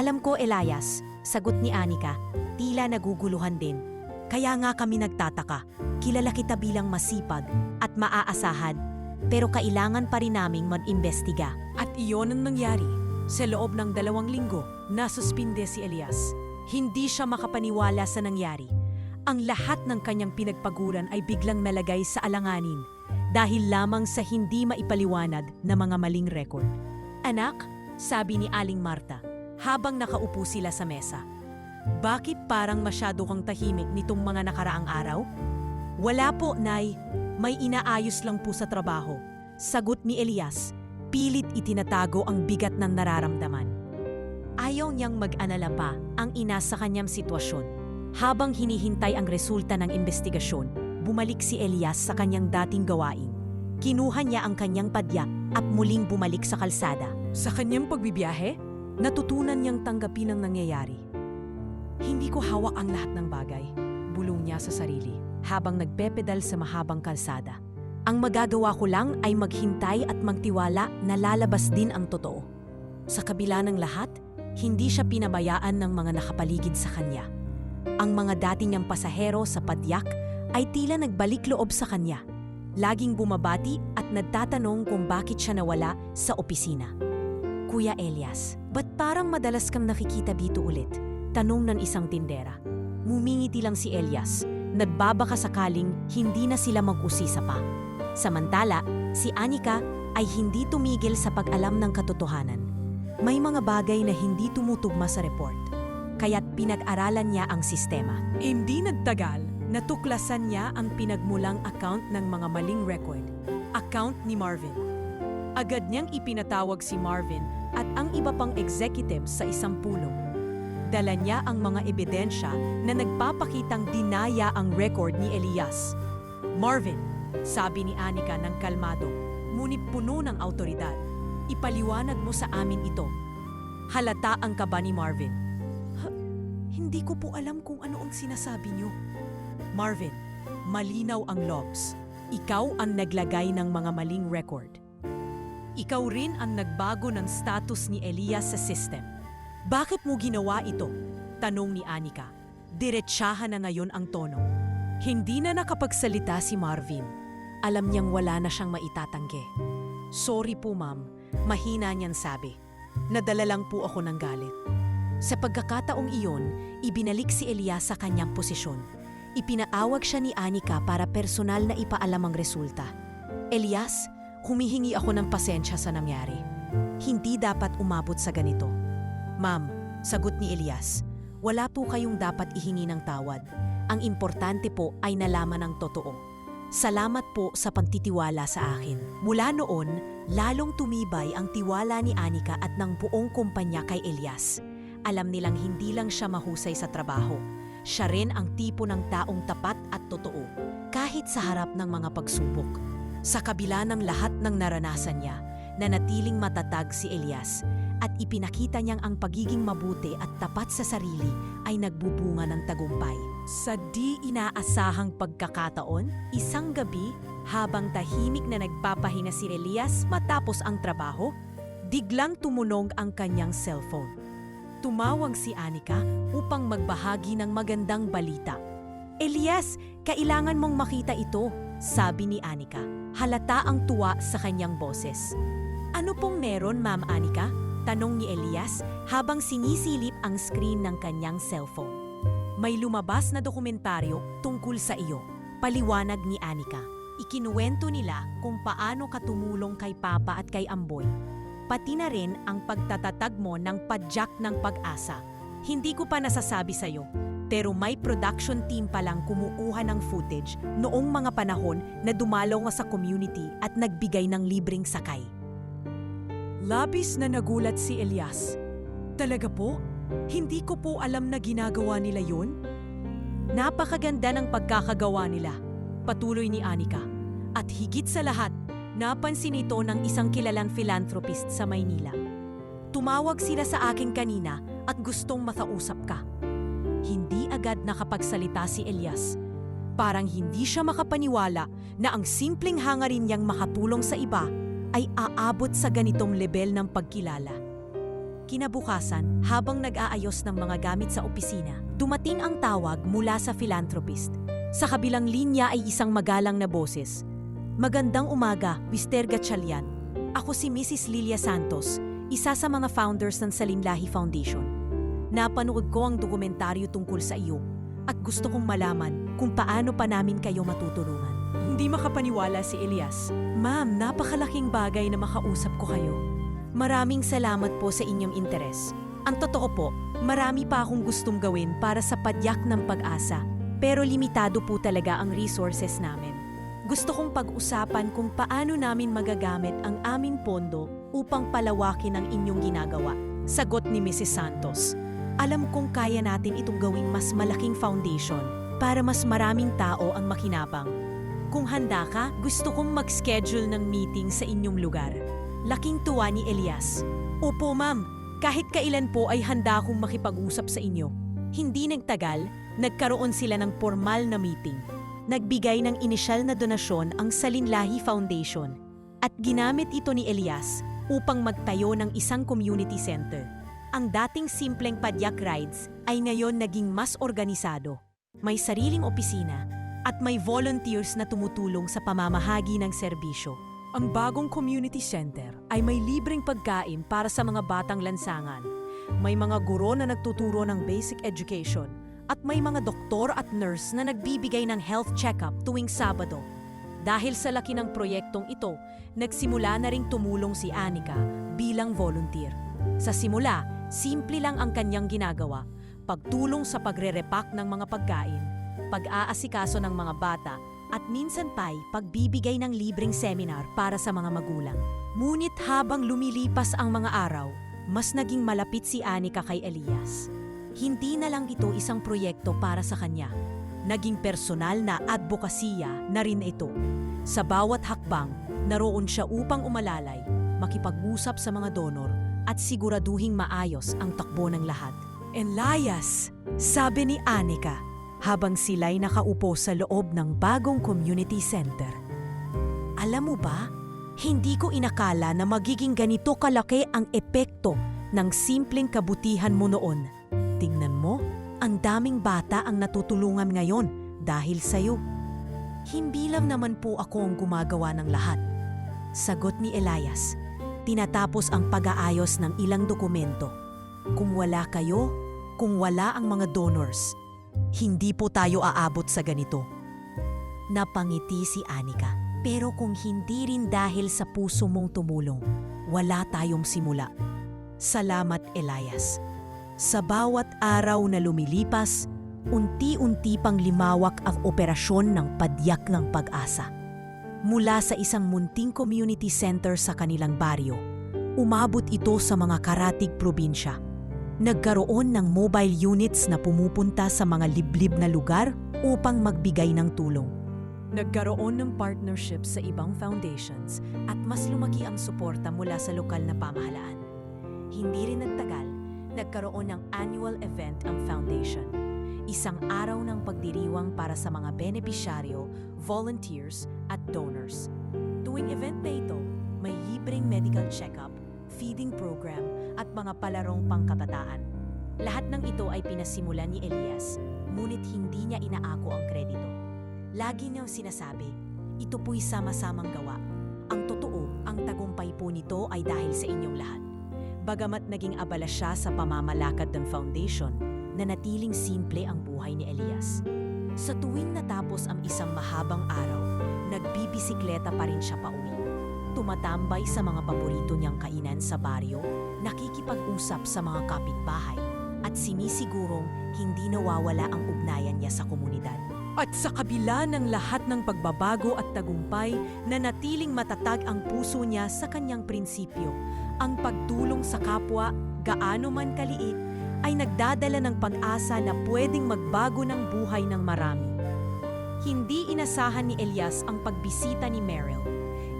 Alam ko, Elias, sagot ni Anika, tila naguguluhan din. Kaya nga kami nagtataka. Kilala kita bilang masipag at maaasahan. pero kailangan pa rin naming mag-imbestiga. At iyon ang nangyari. Sa loob ng 2 linggo, nasuspinde si Elias. Hindi siya makapaniwala sa nangyari. Ang lahat ng kanyang pinagpaguran ay biglang nalagay sa alanganin dahil lamang sa hindi maipaliwanag na mga maling record. Anak, sabi ni Aling Marta, habang nakaupo sila sa mesa. Bakit parang masyado kang tahimik nitong mga nakaraang araw? Wala po, Nay. May inaayos lang po sa trabaho. Sagot ni Elias, pilit itinatago ang bigat ng nararamdaman. Ayaw niyang mag-alala pa ang ina sa kanyang sitwasyon. Habang hinihintay ang resulta ng investigasyon, bumalik si Elias sa kanyang dating gawain. Kinuha niya ang kanyang padyak at muling bumalik sa kalsada. Sa kanyang pagbibiyahe, natutunan niyang tanggapin ang nangyayari. Hindi ko hawak ang lahat ng bagay, bulong niya sa sarili habang nagpepedal sa mahabang kalsada. Ang magagawa ko lang ay maghintay at magtiwala na lalabas din ang totoo. Sa kabila ng lahat, hindi siya pinabayaan ng mga nakapaligid sa kanya. Ang mga dati niyang pasahero sa padyak ay tila nagbalik loob sa kanya. Laging bumabati at nagtatanong kung bakit siya nawala sa opisina. Kuya Elias, ba't parang madalas kang nakikita dito ulit? Tanong ng isang tindera. Mumingiti lang si Elias. Nagbabaka sakaling hindi na sila mag-usisa pa. Samantala, si Anika ay hindi tumigil sa pag-alam ng katotohanan. May mga bagay na hindi tumutugma sa report, kaya't pinag-aralan niya ang sistema. Hindi nagtagal, natuklasan niya ang pinagmulang account ng mga maling record, account ni Marvin. Agad niyang ipinatawag si Marvin at ang iba pang executives sa isang pulong. Dala niya ang mga ebidensya na nagpapakitang dinaya ang record ni Elias. Marvin, sabi ni Anika ng kalmado, ngunit puno ng awtoridad, ipaliwanag mo sa amin ito. Halata ang kaba ni Marvin. Hindi ko po alam kung ano ang sinasabi niyo. Marvin, malinaw ang logs. Ikaw ang naglagay ng mga maling record. Ikaw rin ang nagbago ng status ni Elias sa system. Bakit mo ginawa ito? Tanong ni Anika. Diretsahan na ngayon ang tono. Hindi na nakapagsalita si Marvin. Alam niyang wala na siyang maitatanggi. Sorry po ma'am, mahina niyang sabi. Nadala lang po ako ng galit. Sa pagkakataong iyon, ibinalik si Elias sa kanyang posisyon. Ipinaawag siya ni Anika para personal na ipaalam ang resulta. Elias, humihingi ako ng pasensya sa nangyari. Hindi dapat umabot sa ganito. Ma'am, sagot ni Elias, wala po kayong dapat ihingi ng tawad. Ang importante po ay nalaman ang totoo. Salamat po sa pagtitiwala sa akin. Mula noon, lalong tumibay ang tiwala ni Anika at ng buong kumpanya kay Elias. Alam nilang hindi lang siya mahusay sa trabaho. Siya rin ang tipo ng taong tapat at totoo, kahit sa harap ng mga pagsubok. Sa kabila ng lahat ng naranasan niya, nanatiling matatag si Elias at ipinakita niyang ang pagiging mabuti at tapat sa sarili ay nagbubunga ng tagumpay. Sa di inaasahang pagkakataon, isang gabi, habang tahimik na nagpapahinga si Elias matapos ang trabaho, biglang tumunog ang kanyang cellphone. Tumawag si Anika upang magbahagi ng magandang balita. Elias, kailangan mong makita ito, sabi ni Anika. Halata ang tuwa sa kanyang boses. Ano pong meron, Ma'am Anika? Tanong ni Elias habang sinisilip ang screen ng kanyang cellphone. May lumabas na dokumentaryo tungkol sa iyo, paliwanag ni Anika. Ikinuwento nila kung paano ka tumulong kay Papa at kay Amboy. Pati na rin ang pagtatatag mo ng padyak ng pag-asa. Hindi ko pa nasasabi sa iyo, pero may production team palang kumukuha ng footage noong mga panahon na dumalaw nga sa community at nagbigay ng libreng sakay. Labis na nagulat si Elias. Talaga po? Hindi ko po alam na ginagawa nila yun? Napakaganda ng pagkakagawa nila, patuloy ni Anika. At higit sa lahat, napansin ito ng isang kilalang philanthropist sa Maynila. Tumawag sila sa akin kanina at gustong makausap ka. Hindi agad nakapagsalita si Elias. Parang hindi siya makapaniwala na ang simpleng hangarin niyang makatulong sa iba ay aabot sa ganitong level ng pagkilala. Kinabukasan, habang nag-aayos ng mga gamit sa opisina, dumating ang tawag mula sa philanthropist. Sa kabilang linya ay isang magalang na boses. Magandang umaga, Mr. Gatchalian. Ako si Mrs. Lilia Santos, isa sa mga founders ng Salinlahi Foundation. Napanood ko ang dokumentaryo tungkol sa iyo at gusto kong malaman kung paano pa namin kayo matutulungan. Hindi makapaniwala si Elias. Ma'am, napakalaking bagay na makausap ko kayo. Maraming salamat po sa inyong interes. Ang totoo po, marami pa akong gustong gawin para sa padyak ng pag-asa, pero limitado po talaga ang resources namin. Gusto kong pag-usapan kung paano namin magagamit ang aming pondo upang palawakin ang inyong ginagawa. Sagot ni Mrs. Santos. Alam kong kaya natin itong gawing mas malaking foundation para mas maraming tao ang makinabang. Kung handa ka, gusto kong mag-schedule ng meeting sa inyong lugar. Laking tuwa ni Elias. Opo ma'am, kahit kailan po ay handa akong makipag-usap sa inyo. Hindi nagtagal, nagkaroon sila ng formal na meeting. Nagbigay ng inisyal na donasyon ang Salinlahi Foundation at ginamit ito ni Elias upang magtayo ng isang community center. Ang dating simpleng padyak rides ay ngayon naging mas organisado. May sariling opisina at may volunteers na tumutulong sa pamamahagi ng serbisyo. Ang bagong community center ay may libreng pagkain para sa mga batang lansangan. May mga guro na nagtuturo ng basic education at may mga doktor at nurse na nagbibigay ng health check-up tuwing Sabado. Dahil sa laki ng proyektong ito, nagsimula na ring tumulong si Anika bilang volunteer. Sa simula, simple lang ang kanyang ginagawa, pagtulong sa pagre-repack ng mga pagkain, pag-aasikaso ng mga bata, at minsan pa'y pagbibigay ng libreng seminar para sa mga magulang. Ngunit habang lumilipas ang mga araw, mas naging malapit si Anika kay Elias. Hindi na lang ito isang proyekto para sa kanya. Naging personal na advokasya na rin ito. Sa bawat hakbang, naroon siya upang umalalay, makipag-usap sa mga donor, at siguraduhing maayos ang takbo ng lahat. Elias, sabi ni Anika, habang sila'y nakaupo sa loob ng bagong community center. Alam mo ba, hindi ko inakala na magiging ganito kalaki ang epekto ng simpleng kabutihan mo noon. Tingnan mo, ang daming bata ang natutulungan ngayon dahil sa'yo. Hindi lang naman po ako ang gumagawa ng lahat. Sagot ni Elias, tinatapos ang pag-aayos ng ilang dokumento. Kung wala kayo, kung wala ang mga donors, hindi po tayo aabot sa ganito. Napangiti si Anika, pero kung hindi rin dahil sa puso mong tumulong, wala tayong simula. Salamat, Elias. Sa bawat araw na lumilipas, unti-unti pang limawak ang operasyon ng Padyak ng Pag-asa. Mula sa isang munting community center sa kanilang baryo, umabot ito sa mga karatig probinsya. Nagkaroon ng mobile units na pumupunta sa mga liblib na lugar upang magbigay ng tulong. Nagkaroon ng partnership sa ibang foundations at mas lumaki ang suporta mula sa lokal na pamahalaan. Hindi rin nagtagal, nagkaroon ng annual event ang foundation. Isang araw ng pagdiriwang para sa mga benepisyaryo, volunteers at donors. Tuwing event na ito, may libreng medical check-up, feeding program at mga palarong pangkabataan. Lahat ng ito ay pinasimulan ni Elias, ngunit hindi niya inaako ang kredito. Lagi niyang sinasabi, ito po'y sama-samang gawa. Ang totoo, ang tagumpay po nito ay dahil sa inyong lahat. Bagamat naging abala siya sa pamamalakad ng foundation, nanatiling simple ang buhay ni Elias. Sa tuwing natapos ang isang mahabang araw, nagbibisikleta pa rin siya pauwi. Tumatambay sa mga paborito niyang kainan sa baryo, nakikipag-usap sa mga kapitbahay, at sinisigurong hindi nawawala ang ugnayan niya sa komunidad. At sa kabila ng lahat ng pagbabago at tagumpay, nanatiling matatag ang puso niya sa kanyang prinsipyo. Ang pagtulong sa kapwa, gaano man kaliit, ay nagdadala ng pag-asa na pwedeng magbago ng buhay ng marami. Hindi inasahan ni Elias ang pagbisita ni Meryl.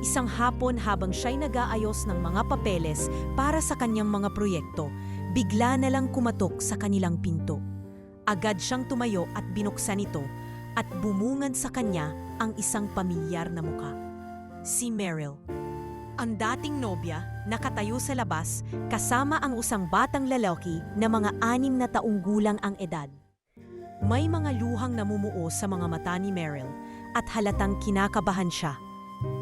Isang hapon habang siya'y nag-aayos ng mga papeles para sa kanyang mga proyekto, bigla na lang kumatok sa kanilang pinto. Agad siyang tumayo at binuksan ito at bumungan sa kanya ang isang pamilyar na muka. Si Meryl. Ang dating nobya, nakatayo sa labas kasama ang isang batang lalaki na mga 6 na taong gulang ang edad. May mga luhang namumuo sa mga mata ni Meryl at halatang kinakabahan siya.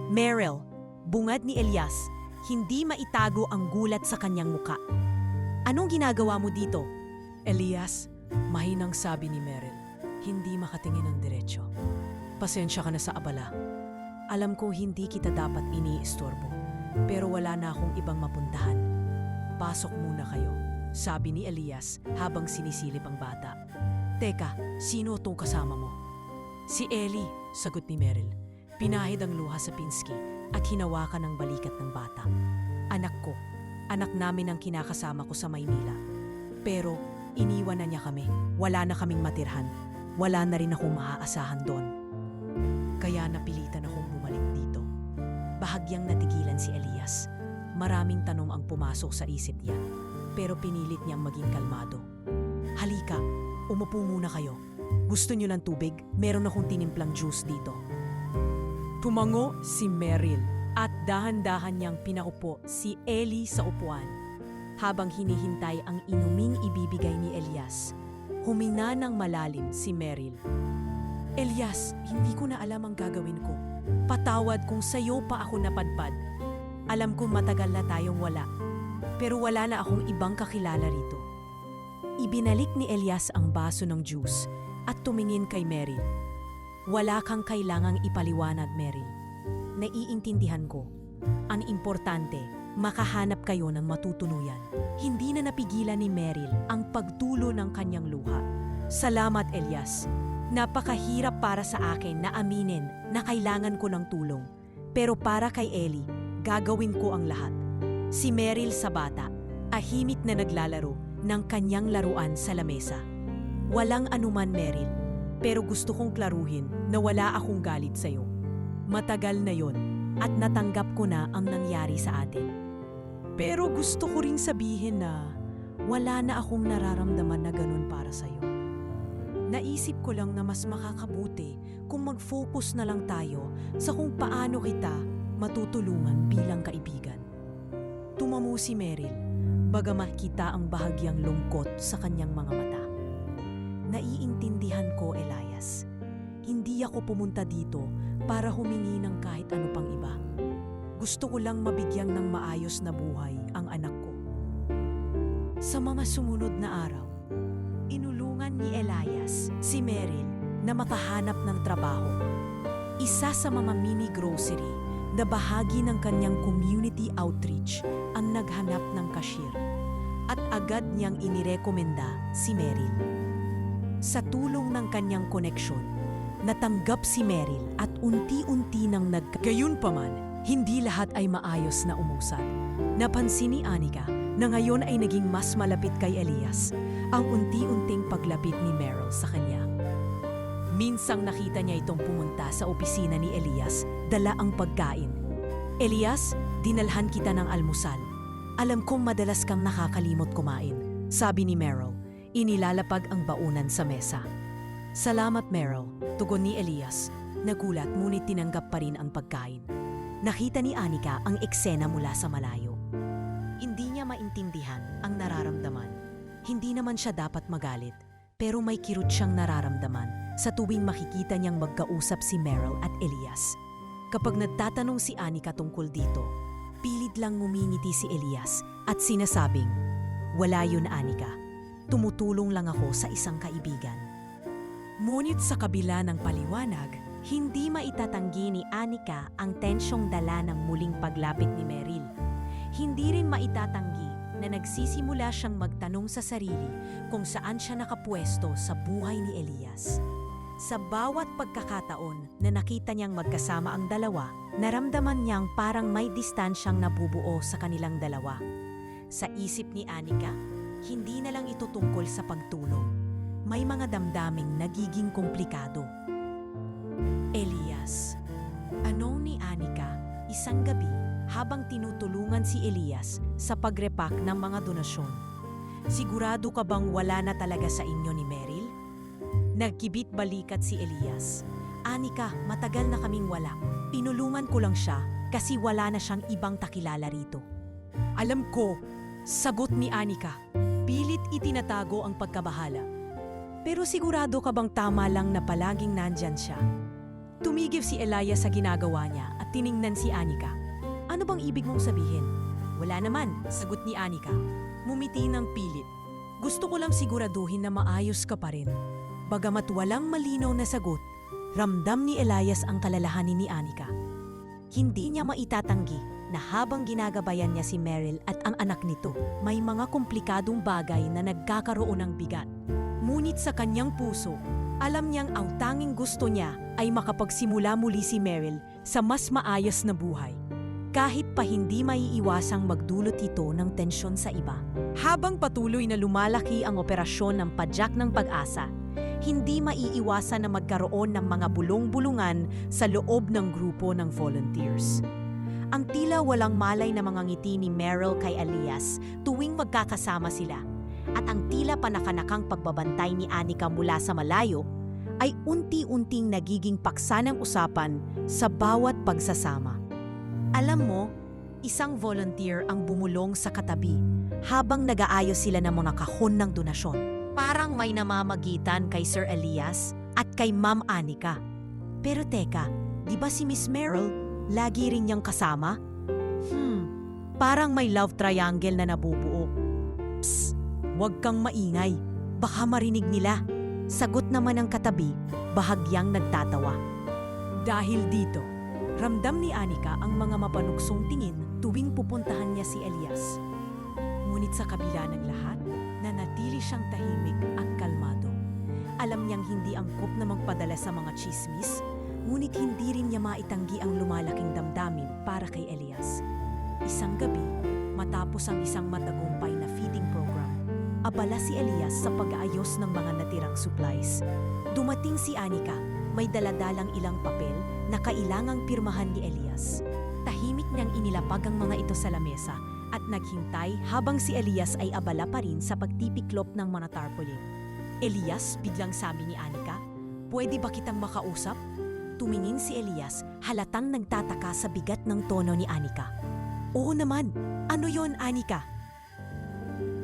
Meryl, bungad ni Elias, hindi maitago ang gulat sa kanyang muka. Anong ginagawa mo dito? Elias, mahinang sabi ni Meryl, hindi makatingin ng diretsyo. Pasensya ka na sa abala. Alam ko hindi kita dapat iniistorbo, pero wala na akong ibang mapuntahan. Pasok muna kayo, sabi ni Elias habang sinisilip ang bata. Teka, sino to kasama mo? Si Ellie, sagot ni Meryl. Pinahid ang luha sa pinski at hinawakan ang balikat ng bata. Anak ko, anak namin ang kinakasama ko sa Maynila. Pero iniwan na niya kami, wala na kaming matirhan, wala na rin akong maaasahan doon. Kaya napilitan akong bumalik dito. Bahagyang natigilan si Elias. Maraming tanong ang pumasok sa isip niya, pero pinilit niyang maging kalmado. Halika, umupo muna kayo. Gusto niyo ng tubig? Meron akong tinimplang juice dito. Tumango si Meryl at dahan-dahan niyang pinaupo si Ellie sa upuan. Habang hinihintay ang inuming ibibigay ni Elias, humina ng malalim si Meryl. Elias, hindi ko na alam ang gagawin ko. Patawad kung sa'yo pa ako napadpad. Alam ko matagal na tayong wala, pero wala na akong ibang kakilala rito. Ibinalik ni Elias ang baso ng juice at tumingin kay Meryl. Wala kang kailangang ipaliwanag, Meryl. Naiintindihan ko. Ang importante, makahanap kayo ng matutunuyan. Hindi na napigilan ni Meryl ang pagtulo ng kanyang luha. Salamat, Elias. Napakahirap para sa akin na aminin na kailangan ko ng tulong. Pero para kay Ellie, gagawin ko ang lahat. Si Meryl sa bata, ahimik na naglalaro ng kanyang laruan sa lamesa. Walang anuman, Meryl, pero gusto kong klaruhin na wala akong galit sa'yo. Matagal na yon at natanggap ko na ang nangyari sa atin. Pero gusto ko ring sabihin na wala na akong nararamdaman na ganun para sa'yo. Naisip ko lang na mas makakabuti kung mag-focus na lang tayo sa kung paano kita matutulungan bilang kaibigan. Tumamu si Meryl, bagamat kita ang bahagyang lungkot sa kanyang mga mata. Naiintindihan ko, Elias. Hindi ako pumunta dito para humingi ng kahit ano pang iba. Gusto ko lang mabigyan ng maayos na buhay ang anak ko. Sa mga sumunod na araw, inulungan ni Elias si Meryl na makahanap ng trabaho. Isa sa mga mini grocery na bahagi ng kanyang community outreach ang naghanap ng cashier at agad niyang inirekomenda si Meryl. Sa tulong ng kanyang koneksyon, natanggap si Meryl at unti-unti nang Gayunpaman, hindi lahat ay maayos na umusad. Napansin ni Anika na ngayon ay naging mas malapit kay Elias ang unti-unting paglapit ni Meryl sa kanya. Minsang nakita niya itong pumunta sa opisina ni Elias, dala ang pagkain. Elias, dinalhan kita ng almusal. Alam kong madalas kang nakakalimot kumain, sabi ni Meryl. Inilalapag ang baunan sa mesa. Salamat, Meryl, tugon ni Elias. Nagulat ngunit tinanggap pa rin ang pagkain. Nakita ni Anika ang eksena mula sa malayo. Hindi niya maintindihan ang nararamdaman. Hindi naman siya dapat magalit, pero may kirot siyang nararamdaman sa tuwing makikita niyang magkausap si Meryl at Elias. Kapag nagtatanong si Anika tungkol dito, pilit lang ngumingiti si Elias at sinasabing, "Wala yun, Anika. Tumutulong lang ako sa isang kaibigan." Ngunit sa kabila ng paliwanag, hindi maitatanggi ni Anika ang tensyong dala ng muling paglapit ni Meryl. Hindi rin maitatanggi na nagsisimula siyang magtanong sa sarili kung saan siya nakapwesto sa buhay ni Elias. Sa bawat pagkakataon na nakita niyang magkasama ang dalawa, naramdaman niyang parang may distansyang nabubuo sa kanilang dalawa. Sa isip ni Anika, hindi na lang ito tungkol sa pagtulong. May mga damdaming nagiging komplikado. Elias. Anong ni Anika, isang gabi habang tinutulungan si Elias sa pagrepak ng mga donasyon. Sigurado ka bang wala na talaga sa inyo ni Meryl? Nagkibit balikat si Elias. Anika, matagal na kaming wala. Tinulungan ko lang siya kasi wala na siyang ibang takilala rito. Alam ko, sagot ni Anika. Pilit itinatago ang pagkabahala. Pero sigurado ka bang tama lang na palaging nandyan siya? Tumigil si Elias sa ginagawa niya at tiningnan si Anika. Ano bang ibig mong sabihin? Wala naman, sagot ni Anika. Mumiti ng pilit. Gusto ko lang siguraduhin na maayos ka pa rin. Bagamat walang malinaw na sagot, ramdam ni Elias ang kalalahanin ni Anika. Hindi niya maitatanggi na habang ginagabayan niya si Meryl at ang anak nito, may mga komplikadong bagay na nagkakaroon ng bigat. Ngunit sa kanyang puso, alam niyang ang tanging gusto niya ay makapagsimula muli si Meryl sa mas maayos na buhay. Kahit pa hindi maiiwasang magdulot ito ng tensyon sa iba. Habang patuloy na lumalaki ang operasyon ng Padyak ng Pag-asa, hindi maiiwasan na magkaroon ng mga bulong-bulungan sa loob ng grupo ng volunteers. Ang tila walang malay na mga ngiti ni Meryl kay Elias tuwing magkakasama sila at ang tila panakanakang pagbabantay ni Anika mula sa malayo ay unti-unting nagiging paksa ng usapan sa bawat pagsasama. Alam mo, isang volunteer ang bumulong sa katabi habang nag-aayos sila ng mga kahon ng donasyon. Parang may namamagitan kay Sir Elias at kay Ma'am Anika. Pero teka, di ba si Miss Meryl lagi rin niyang kasama? Parang may love triangle na nabubuo. Psst, huwag kang maingay. Baka marinig nila. Sagot naman ng katabi, bahagyang nagtatawa. Dahil dito, ramdam ni Anika ang mga mapanuksong tingin tuwing pupuntahan niya si Elias. Ngunit sa kabila ng lahat, nanatili siyang tahimik at kalmado. Alam niyang hindi angkop na magpadala sa mga chismis, ngunit hindi rin niya maitanggi ang lumalaking damdamin para kay Elias. Isang gabi, matapos ang isang matagumpay na feeding program, abala si Elias sa pag-aayos ng mga natirang supplies. Dumating si Anika, may daladalang ilang papel na kailangang pirmahan ni Elias. Tahimik niyang inilapag ang mga ito sa lamesa at naghintay habang si Elias ay abala pa rin sa pagtipiklop ng mga tarpaulin. Elias, biglang sabi ni Anika, "Pwede ba kitang makausap?" Tumingin si Elias, halatang nagtataka sa bigat ng tono ni Anika. "Oo naman, ano yon, Anika?"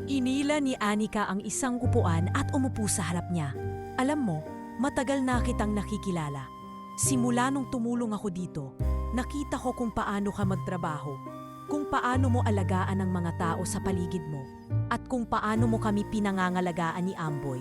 Inila ni Anika ang isang upuan at umupo sa harap niya. "Alam mo, matagal na kitang nakikilala. Simula nung tumulong ako dito, nakita ko kung paano ka magtrabaho, kung paano mo alagaan ang mga tao sa paligid mo, at kung paano mo kami pinangangalagaan ni Amboy.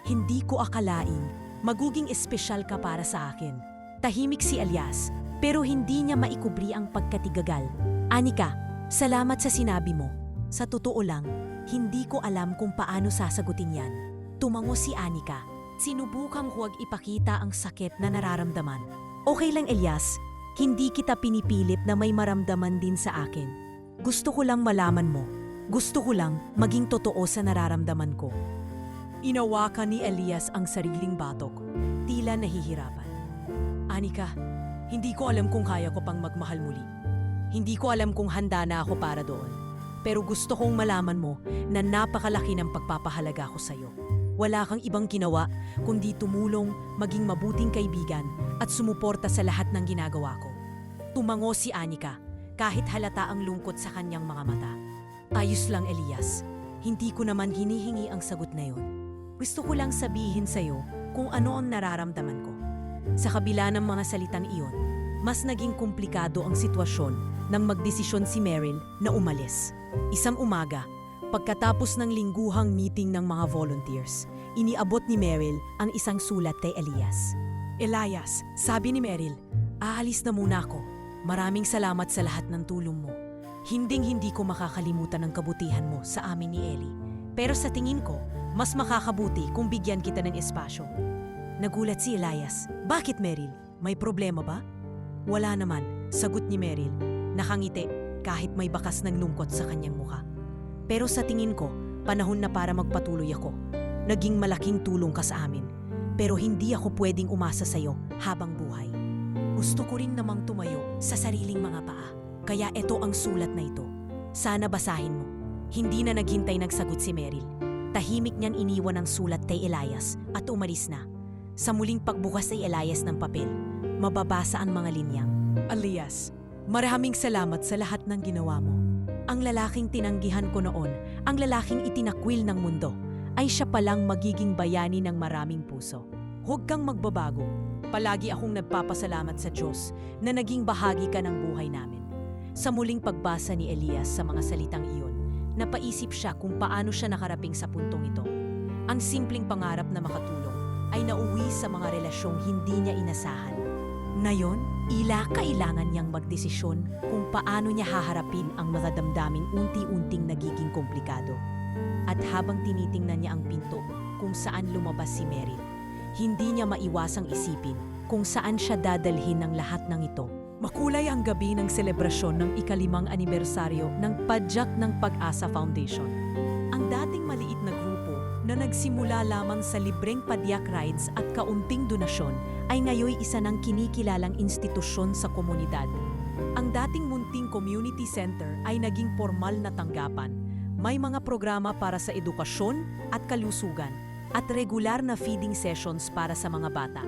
Hindi ko akalaing maguging espesyal ka para sa akin." Tahimik si Elias, pero hindi niya maikubri ang pagkatigagal. "Anika, salamat sa sinabi mo. Sa totoo lang, hindi ko alam kung paano sasagutin yan." Tumango si Anika. Sinubukang huwag ipakita ang sakit na nararamdaman. "Okay lang, Elias. Hindi kita pinipilit na may maramdaman din sa akin. Gusto ko lang malaman mo. Gusto ko lang maging totoo sa nararamdaman ko." Inawakan ni Elias ang sariling batok, tila nahihirapan. "Anika, hindi ko alam kung kaya ko pang magmahal muli. Hindi ko alam kung handa na ako para doon. Pero gusto kong malaman mo na napakalaki ng pagpapahalaga ko sa'yo. Wala kang ibang ginawa kundi tumulong, maging mabuting kaibigan at sumuporta sa lahat ng ginagawa ko." Tumango si Anika, kahit halata ang lungkot sa kanyang mga mata. "Ayos lang, Elias. Hindi ko naman hinihingi ang sagot na yon. Gusto ko lang sabihin sa'yo kung ano ang nararamdaman ko." Sa kabila ng mga salitang iyon, mas naging komplikado ang sitwasyon nang magdesisyon si Meryl na umalis. Isang umaga, pagkatapos ng lingguhang meeting ng mga volunteers, iniabot ni Meryl ang isang sulat kay Elias. "Elias," sabi ni Meryl, "aalis na muna ako. Maraming salamat sa lahat ng tulong mo. Hinding-hindi ko makakalimutan ang kabutihan mo sa amin ni Ellie. Pero sa tingin ko, mas makakabuti kung bigyan kita ng espasyo." Nagulat si Elias. "Bakit, Meryl? May problema ba?" "Wala naman," sagot ni Meryl. Nakangiti kahit may bakas ng lungkot sa kanyang mukha. "Pero sa tingin ko, panahon na para magpatuloy ako. Naging malaking tulong ka sa amin. Pero hindi ako pwedeng umasa sa'yo habang buhay. Gusto ko rin namang tumayo sa sariling mga paa. Kaya ito ang sulat na ito. Sana basahin mo." Hindi na naghintay nagsagot si Meryl. Tahimik niyang iniwan ang sulat kay Elias at umalis na. Sa muling pagbukas ay Elias ng papel, mababasa ang mga linyang, "Elias, maraming salamat sa lahat ng ginawa mo. Ang lalaking tinanggihan ko noon, ang lalaking itinakwil ng mundo, ay siya palang magiging bayani ng maraming puso. Huwag kang magbabago. Palagi akong nagpapasalamat sa Diyos na naging bahagi ka ng buhay namin. Sa muling pagbasa ni Elias sa mga salitang iyon, napaisip siya kung paano siya nakaraping sa puntong ito. Ang simpleng pangarap na makatulong ay nauwi sa mga relasyong hindi niya inasahan. Ngayon, kailangan niyang magdesisyon kung paano niya haharapin ang mga damdaming unti-unting nagiging komplikado. At habang tinitingnan niya ang pinto kung saan lumabas si Meryl, hindi niya maiwasang isipin kung saan siya dadalhin ng lahat ng ito. Makulay ang gabi ng selebrasyon ng ika-5 anibersaryo ng Padyak ng Pag-asa Foundation. Ang dating maliit na grupo na nagsimula lamang sa libreng padyak rides at kaunting donasyon ay ngayon isa ng kinikilalang institusyon sa komunidad. Ang dating munting community center ay naging formal na tanggapan. May mga programa para sa edukasyon at kalusugan at regular na feeding sessions para sa mga bata.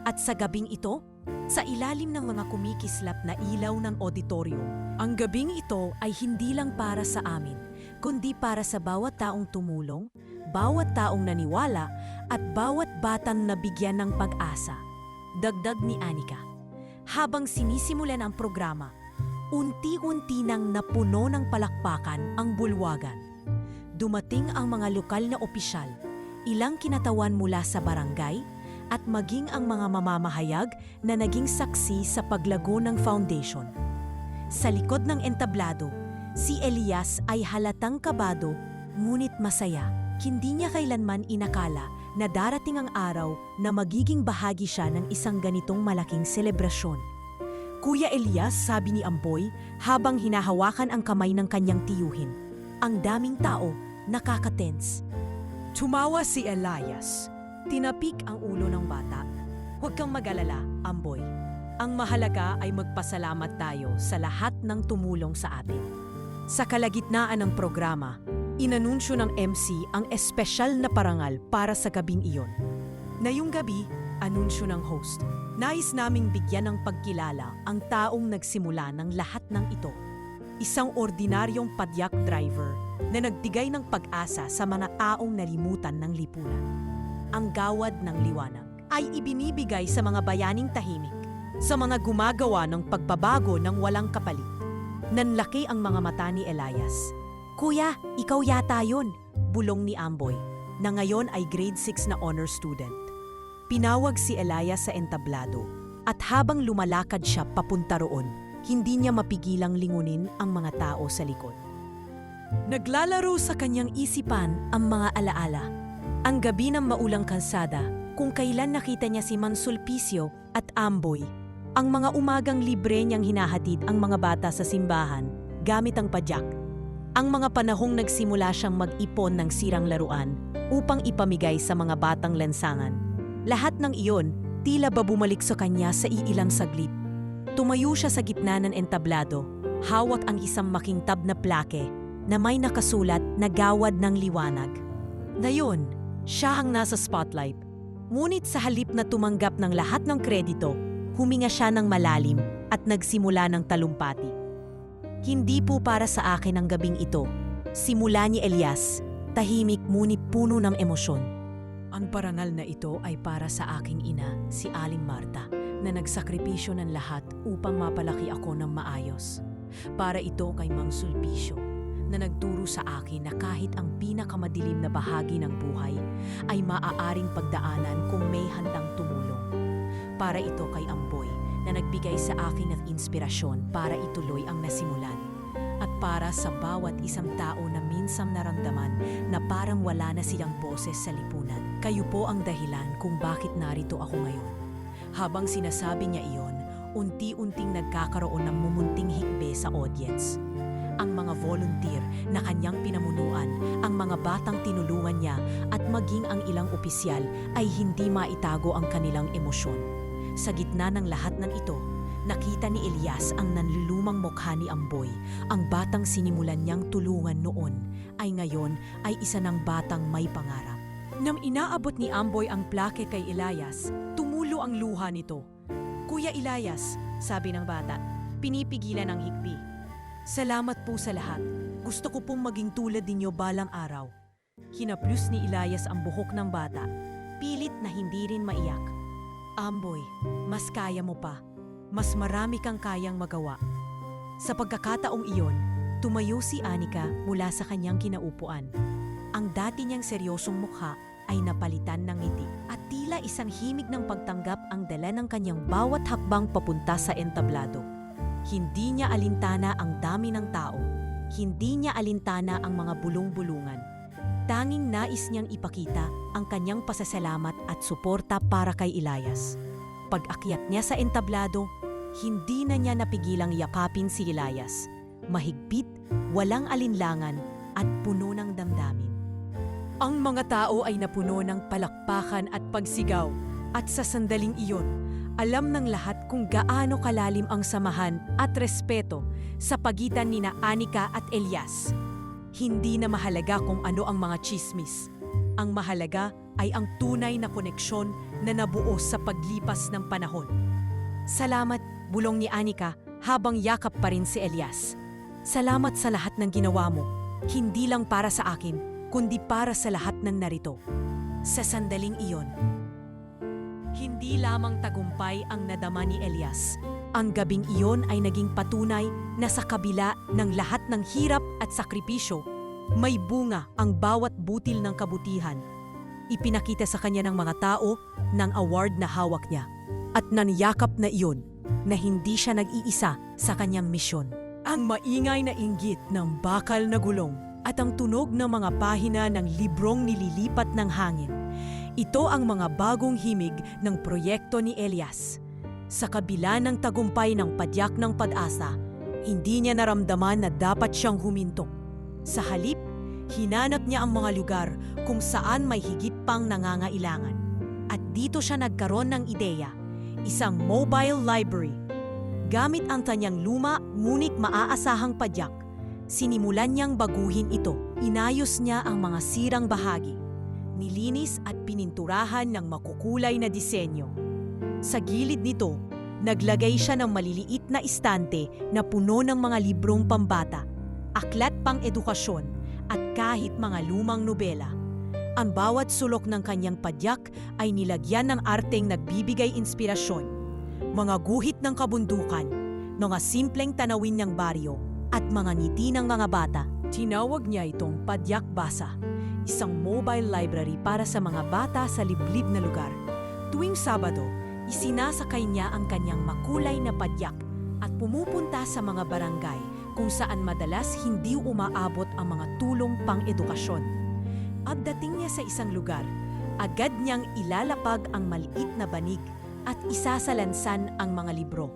At sa gabing ito, sa ilalim ng mga kumikislap na ilaw ng auditorium, ang gabing ito ay hindi lang para sa amin, kundi para sa bawat taong tumulong, bawat taong naniwala, at bawat batang nabigyan ng pag-asa. Dagdag ni Anika. Habang sinisimulan ang programa, unti-unti nang napuno ng palakpakan ang bulwagan. Dumating ang mga lokal na opisyal, ilang kinatawan mula sa barangay, at maging ang mga mamamahayag na naging saksi sa paglago ng foundation. Sa likod ng entablado, si Elias ay halatang kabado, ngunit masaya. Hindi niya kailanman inakala na darating ang araw na magiging bahagi siya ng isang ganitong malaking selebrasyon. Kuya Elias, sabi ni Amboy habang hinahawakan ang kamay ng kanyang tiyuhin. Ang daming tao, nakakatense. Tumawa si Elias. Tinapik ang ulo ng bata. Huwag kang mag-alala, Amboy. Ang mahalaga ay magpasalamat tayo sa lahat ng tumulong sa atin. Sa kalagitnaan ng programa, inanunsyo ng MC ang espesyal na parangal para sa gabing iyon. Ngayong gabi, anunsyo ng host, nais naming bigyan ng pagkilala ang taong nagsimula ng lahat ng ito. Isang ordinaryong padyak driver na nagbigay ng pag-asa sa mga taong nalimutan ng lipunan. Ang gawad ng liwanag ay ibinibigay sa mga bayaning tahimik, sa mga gumagawa ng pagbabago ng walang kapalit. Nanlaki ang mga mata ni Elias. Kuya, ikaw yata yun, bulong ni Amboy, na ngayon ay grade 6 na honor student. Pinawag si Elias sa entablado at habang lumalakad siya papunta roon, hindi niya mapigilang lingunin ang mga tao sa likod. Naglalaro sa kanyang isipan ang mga alaala. Ang gabi ng maulang kalsada, kung kailan nakita niya si Mansulpicio at Amboy, ang mga umagang libre niyang hinahatid ang mga bata sa simbahan gamit ang padyak. Ang mga panahong nagsimula siyang mag-ipon ng sirang laruan upang ipamigay sa mga batang lansangan. Lahat ng iyon, tila ba bumalik sa kanya sa iilang saglit. Tumayo siya sa gitna ng entablado, hawak ang isang makintab na plake na may nakasulat na gawad ng liwanag. Ngayon, siya ang nasa spotlight. Ngunit sa halip na tumanggap ng lahat ng kredito, huminga siya ng malalim at nagsimula ng talumpati. Hindi po para sa akin ang gabing ito. Simula ni Elias, tahimik ngunit puno ng emosyon. Ang parangal na ito ay para sa aking ina, si Aling Marta, na nagsakripisyo ng lahat upang mapalaki ako ng maayos. Para ito kay Mang Sulpicio, na nagturo sa akin na kahit ang pinakamadilim na bahagi ng buhay ay maaaring pagdaanan kung may handang tumulong. Para ito kay Amboy na nagbigay sa akin ng inspirasyon para ituloy ang nasimulan. At para sa bawat isang tao na minsang naramdaman na parang wala na siyang boses sa lipunan. Kayo po ang dahilan kung bakit narito ako ngayon. Habang sinasabi niya iyon, unti-unting nagkakaroon ng mumunting hikbe sa audience. Ang mga volunteer na kanyang pinamunuan, ang mga batang tinulungan niya at maging ang ilang opisyal ay hindi maitago ang kanilang emosyon. Sa gitna ng lahat ng ito, nakita ni Elias ang nanlulumang mukha ni Amboy. Ang batang sinimulan niyang tulungan noon ay ngayon ay isa ng batang may pangarap. Nang inaabot ni Amboy ang plake kay Elias, tumulo ang luha nito. Kuya Elias, sabi ng bata, pinipigilan ang hikbi. Salamat po sa lahat. Gusto ko pong maging tulad ninyo balang araw. Hinaplos ni Elias ang buhok ng bata. pilit na hindi rin maiyak. Amboy, mas kaya mo pa. Mas marami kang kayang magawa. Sa pagkakataong iyon, tumayo si Anika mula sa kanyang kinaupuan. Ang dati niyang seryosong mukha ay napalitan ng ngiti at tila isang himig ng pagtanggap ang dala ng kanyang bawat hakbang papunta sa entablado. Hindi niya alintana ang dami ng tao. Hindi niya alintana ang mga bulong-bulungan. Tanging nais niyang ipakita ang kanyang pasasalamat at suporta para kay Elias. Pag-akyat niya sa entablado, hindi na niya napigilang yakapin si Elias. Mahigpit, walang alinlangan at puno ng damdamin. Ang mga tao ay napuno ng palakpakan at pagsigaw at sa sandaling iyon, alam ng lahat kung gaano kalalim ang samahan at respeto sa pagitan nina Anika at Elias. Hindi na mahalaga kung ano ang mga chismis. Ang mahalaga ay ang tunay na koneksyon na nabuo sa paglipas ng panahon. Salamat, bulong ni Anika habang yakap pa rin si Elias. Salamat sa lahat ng ginawa mo, hindi lang para sa akin, kundi para sa lahat ng narito. Sa sandaling iyon, hindi lamang tagumpay ang nadama ni Elias. Ang gabing iyon ay naging patunay na sa kabila ng lahat ng hirap at sakripisyo, may bunga ang bawat butil ng kabutihan. Ipinakita sa kanya ng mga tao ng award na hawak niya at naniyakap na iyon na hindi siya nag-iisa sa kanyang misyon. Ang maingay na inggit ng bakal na gulong at ang tunog ng mga pahina ng librong nililipat ng hangin. Ito ang mga bagong himig ng proyekto ni Elias. Sa kabila ng tagumpay ng Padyak ng Pag-asa, hindi niya naramdaman na dapat siyang huminto. Sa halip, hinanap niya ang mga lugar kung saan may higit pang nangangailangan. At dito siya nagkaroon ng ideya, isang mobile library. Gamit ang kanyang luma ngunit maaasahang padyak, sinimulan niyang baguhin ito. Inayos niya ang mga sirang bahagi. Nilinis at pininturahan ng makukulay na disenyo. Sa gilid nito, naglagay siya ng maliliit na istante na puno ng mga librong pambata, aklat pang edukasyon at kahit mga lumang nobela. Ang bawat sulok ng kanyang padyak ay nilagyan ng arteng nagbibigay inspirasyon. Mga guhit ng kabundukan, mga simpleng tanawin ng baryo at mga ngiti ng mga bata. Tinawag niya itong Padyak Basa, isang mobile library para sa mga bata sa liblib na lugar. Tuwing Sabado, isinasakay niya ang kanyang makulay na padyak at pumupunta sa mga barangay kung saan madalas hindi umaabot ang mga tulong pang-edukasyon. At dating niya sa isang lugar, agad niyang ilalapag ang maliit na banig at isasalansan ang mga libro.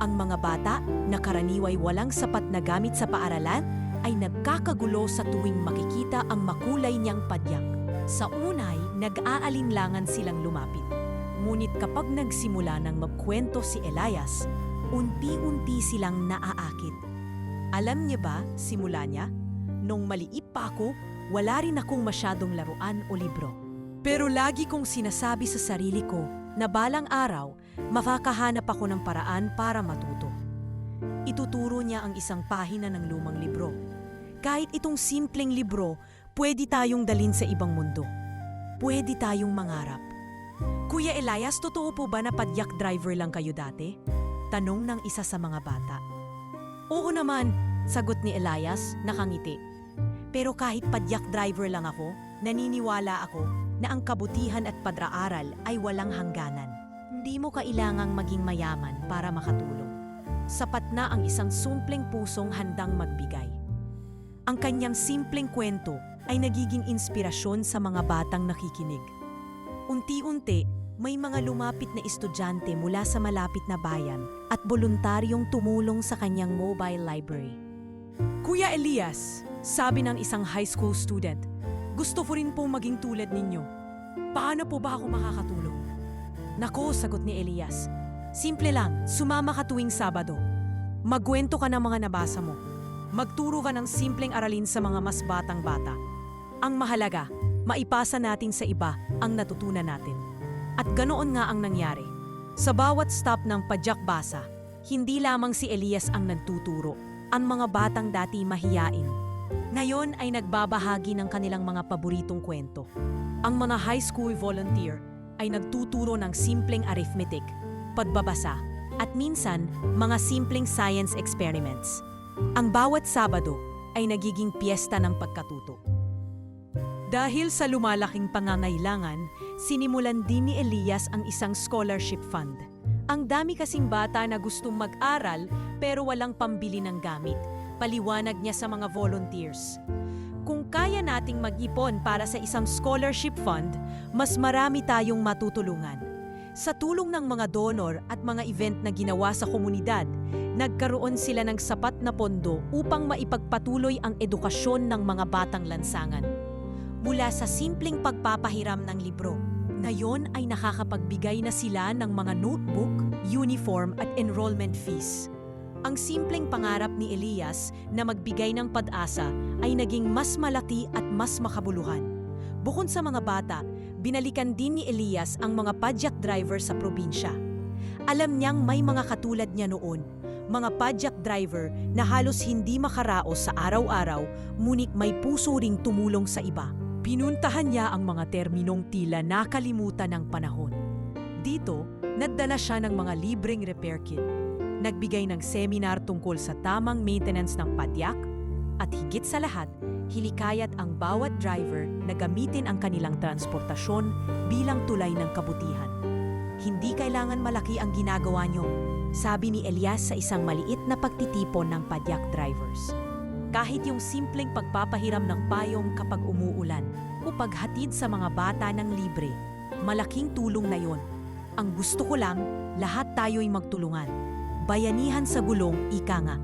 Ang mga bata na karaniway walang sapat na gamit sa paaralan ay nagkakagulo sa tuwing makikita ang makulay niyang padyak. Sa unay, nag-aalinlangan silang lumapit. Ngunit kapag nagsimula ng magkwento si Elias, unti-unti silang naaakit. Alam niya ba, simula niya, nung maliit pa ako, wala rin akong masyadong laruan o libro. Pero lagi kong sinasabi sa sarili ko na balang araw, makakahanap ako ng paraan para matuto. Ituturo niya ang isang pahina ng lumang libro. Kahit itong simpleng libro, pwede tayong dalhin sa ibang mundo. Pwede tayong mangarap. Kuya Elias, totoo po ba na padyak driver lang kayo dati? Tanong ng isa sa mga bata. Oo naman, sagot ni Elias, nakangiti. Pero kahit padyak driver lang ako, naniniwala ako na ang kabutihan at padraaral ay walang hangganan. Hindi mo kailangang maging mayaman para makatulong. Sapat na ang isang simpleng pusong handang magbigay. Ang kanyang simpleng kwento ay nagiging inspirasyon sa mga batang nakikinig. Unti-unti, may mga lumapit na estudyante mula sa malapit na bayan at voluntaryong tumulong sa kanyang mobile library. Kuya Elias, sabi ng isang high school student, gusto ko rin pong maging tulad ninyo. Paano po ba ako makakatulong? Nako, sagot ni Elias. Simple lang, sumama ka tuwing Sabado. Magkwento ka ng mga nabasa mo. Magturo ka ng simpleng aralin sa mga mas batang bata. Ang mahalaga, maipasa natin sa iba ang natutunan natin. At ganoon nga ang nangyari. Sa bawat stop ng Padyak Basa, hindi lamang si Elias ang nagtuturo, ang mga batang dati mahiyain. Ngayon ay nagbabahagi ng kanilang mga paboritong kwento. Ang mga high school volunteer ay nagtuturo ng simpleng arithmetic, pagbabasa, at minsan mga simpleng science experiments. Ang bawat Sabado ay nagiging piyesta ng pagkatuto. Dahil sa lumalaking pangangailangan, sinimulan din ni Elias ang isang scholarship fund. Ang dami kasing bata na gustong mag-aral pero walang pambili ng gamit. Paliwanag niya sa mga volunteers. Kung kaya nating mag-ipon para sa isang scholarship fund, mas marami tayong matutulungan. Sa tulong ng mga donor at mga event na ginawa sa komunidad, nagkaroon sila ng sapat na pondo upang maipagpatuloy ang edukasyon ng mga batang lansangan. Mula sa simpleng pagpapahiram ng libro, ngayon ay nakakapagbigay na sila ng mga notebook, uniform at enrollment fees. Ang simpleng pangarap ni Elias na magbigay ng pag-asa ay naging mas malaki at mas makabuluhan. Bukod sa mga bata, binalikan din ni Elias ang mga padyak driver sa probinsya. Alam niyang may mga katulad niya noon, mga padyak driver na halos hindi makaraos sa araw-araw, ngunit may puso ring tumulong sa iba. Pinuntahan niya ang mga terminong tila nakalimutan ng panahon. Dito, nagdala siya ng mga libreng repair kit. Nagbigay ng seminar tungkol sa tamang maintenance ng padyak at higit sa lahat, hilikayat ang bawat driver na gamitin ang kanilang transportasyon bilang tulay ng kabutihan. Hindi kailangan malaki ang ginagawa niyo, sabi ni Elias sa isang maliit na pagtitipon ng padyak drivers. Kahit yung simpleng pagpapahiram ng payong kapag umuulan o paghatid sa mga bata ng libre, malaking tulong na yon. Ang gusto ko lang, lahat tayo'y magtulungan. Bayanihan sa gulong, ika nga.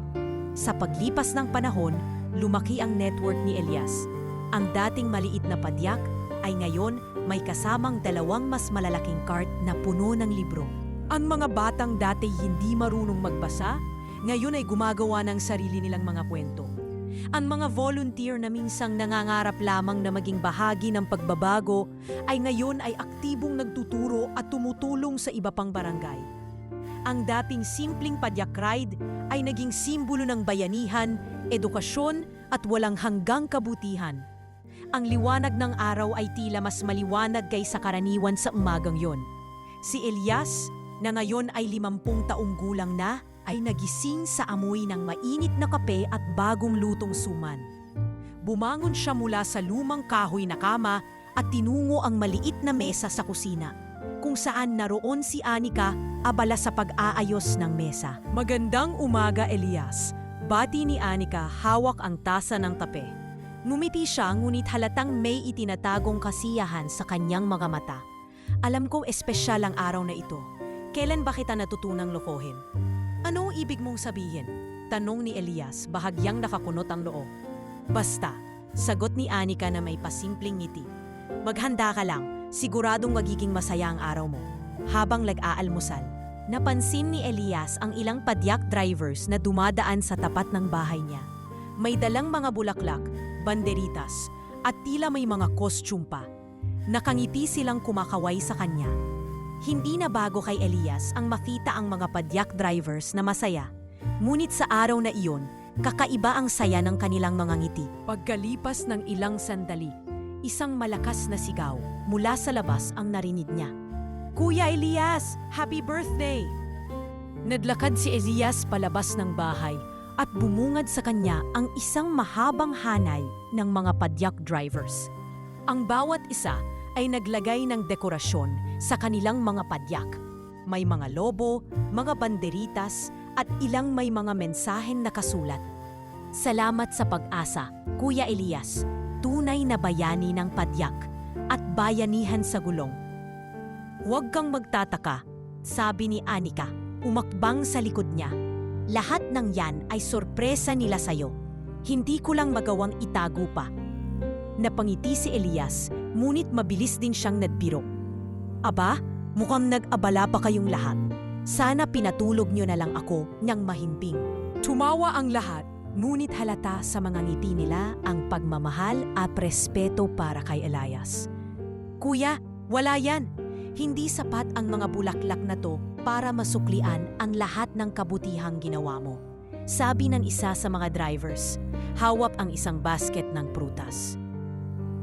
Sa paglipas ng panahon, lumaki ang network ni Elias. Ang dating maliit na padyak ay ngayon may kasamang 2 mas malalaking cart na puno ng libro. Ang mga batang dati hindi marunong magbasa, ngayon ay gumagawa ng sarili nilang mga kwento. Ang mga volunteer na minsang nangangarap lamang na maging bahagi ng pagbabago ay ngayon ay aktibong nagtuturo at tumutulong sa iba pang barangay. Ang dating simpleng padyak ride ay naging simbolo ng bayanihan, edukasyon at walang hanggang kabutihan. Ang liwanag ng araw ay tila mas maliwanag kaysa karaniwan sa umagang yon. Si Elias, na ngayon ay 50 taong gulang na, ay nagising sa amoy ng mainit na kape at bagong lutong suman. Bumangon siya mula sa lumang kahoy na kama at tinungo ang maliit na mesa sa kusina, kung saan naroon si Anika abala sa pag-aayos ng mesa. Magandang umaga, Elias. Bati ni Anika hawak ang tasa ng kape. Ngumiti siya ngunit halatang may itinatagong kasiyahan sa kanyang mga mata. Alam kong espesyal ang araw na ito. Kailan ba kita natutunang lokohin? Ano ang ibig mong sabihin? Tanong ni Elias, bahagyang nakakunot ang loob. Basta, sagot ni Anika na may pasimpleng ngiti. Maghanda ka lang, siguradong magiging masaya ang araw mo. Habang nag-aalmusal, napansin ni Elias ang ilang padyak drivers na dumadaan sa tapat ng bahay niya. May dalang mga bulaklak, banderitas, at tila may mga costume pa. Nakangiti silang kumakaway sa kanya. Hindi na bago kay Elias ang makita ang mga padyak drivers na masaya. Ngunit sa araw na iyon, kakaiba ang saya ng kanilang mga ngiti. Pagkalipas ng ilang sandali, isang malakas na sigaw mula sa labas ang narinig niya. Kuya Elias, happy birthday! Nadlakad si Elias palabas ng bahay at bumungad sa kanya ang isang mahabang hanay ng mga padyak drivers. Ang bawat isa ay naglagay ng dekorasyon sa kanilang mga padyak. May mga lobo, mga banderitas, at ilang may mga mensaheng nakasulat. Salamat sa pag-asa, Kuya Elias, tunay na bayani ng padyak at bayanihan sa gulong. Huwag kang magtataka, sabi ni Anika, umakbang sa likod niya. Lahat ng yan ay sorpresa nila sa'yo. Hindi ko lang magawang itago pa. Napangiti si Elias, ngunit mabilis din siyang nadbiro. Aba, mukhang nag-abala pa kayong lahat. Sana pinatulog niyo na lang ako niyang mahimbing. Tumawa ang lahat, ngunit halata sa mga ngiti nila ang pagmamahal at respeto para kay Elias. Kuya, wala yan. Hindi sapat ang mga bulaklak na to para masuklian ang lahat ng kabutihang ginawa mo. Sabi ng isa sa mga drivers, hawak ang isang basket ng prutas.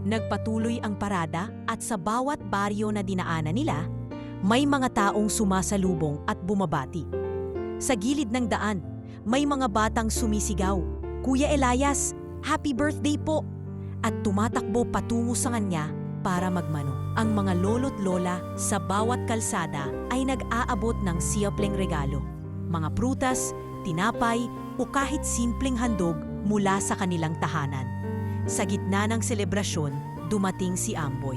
Nagpatuloy ang parada at sa bawat baryo na dinaanan nila, may mga taong sumasalubong at bumabati. Sa gilid ng daan, may mga batang sumisigaw, "Kuya Elias, happy birthday po!" At tumatakbo patungo sa kanya para magmano. Ang mga lolo't lola sa bawat kalsada ay nag-aabot ng simpleng regalo. Mga prutas, tinapay o kahit simpleng handog mula sa kanilang tahanan. Sa gitna ng selebrasyon, dumating si Amboy.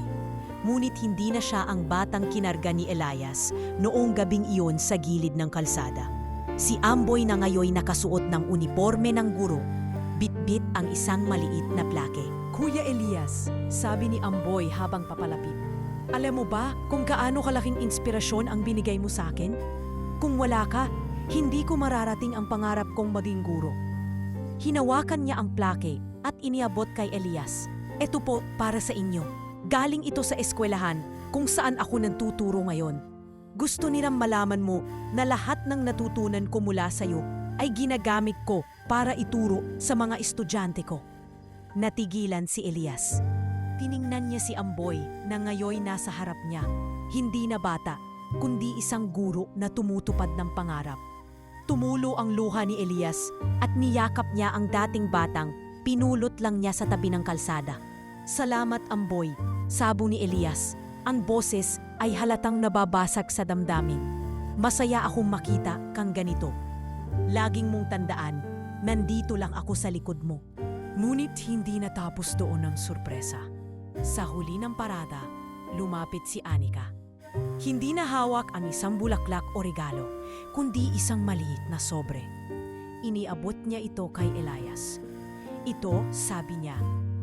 Ngunit hindi na siya ang batang kinarga ni Elias noong gabing iyon sa gilid ng kalsada. Si Amboy na ngayoy nakasuot ng uniforme ng guro, bitbit ang isang maliit na plake. Kuya Elias, sabi ni Amboy habang papalapit. Alam mo ba kung gaano kalaking inspirasyon ang binigay mo sa akin? Kung wala ka, hindi ko mararating ang pangarap kong maging guro. Hinawakan niya ang plake at iniabot kay Elias. Ito po para sa inyo. Galing ito sa eskwelahan kung saan ako nagtuturo ngayon. Gusto nilang malaman mo na lahat ng natutunan ko mula sa iyo ay ginagamit ko para ituro sa mga estudyante ko. Natigilan si Elias. Tiningnan niya si Amboy na ngayoy nasa harap niya. Hindi na bata, kundi isang guro na tumutupad ng pangarap. Tumulo ang luha ni Elias at niyakap niya ang dating batang pinulot lang niya sa tabi ng kalsada. "Salamat, Amboy," sabo ni Elias. Ang boses ay halatang nababasag sa damdamin. "Masaya akong makita kang ganito. Laging mong tandaan, nandito lang ako sa likod mo." Ngunit hindi natapos doon ang sorpresa. Sa huli ng parada, lumapit si Anika. Hindi na hawak ang isang bulaklak o regalo, kundi isang maliit na sobre. Iniabot niya ito kay Elias. "Ito," sabi niya,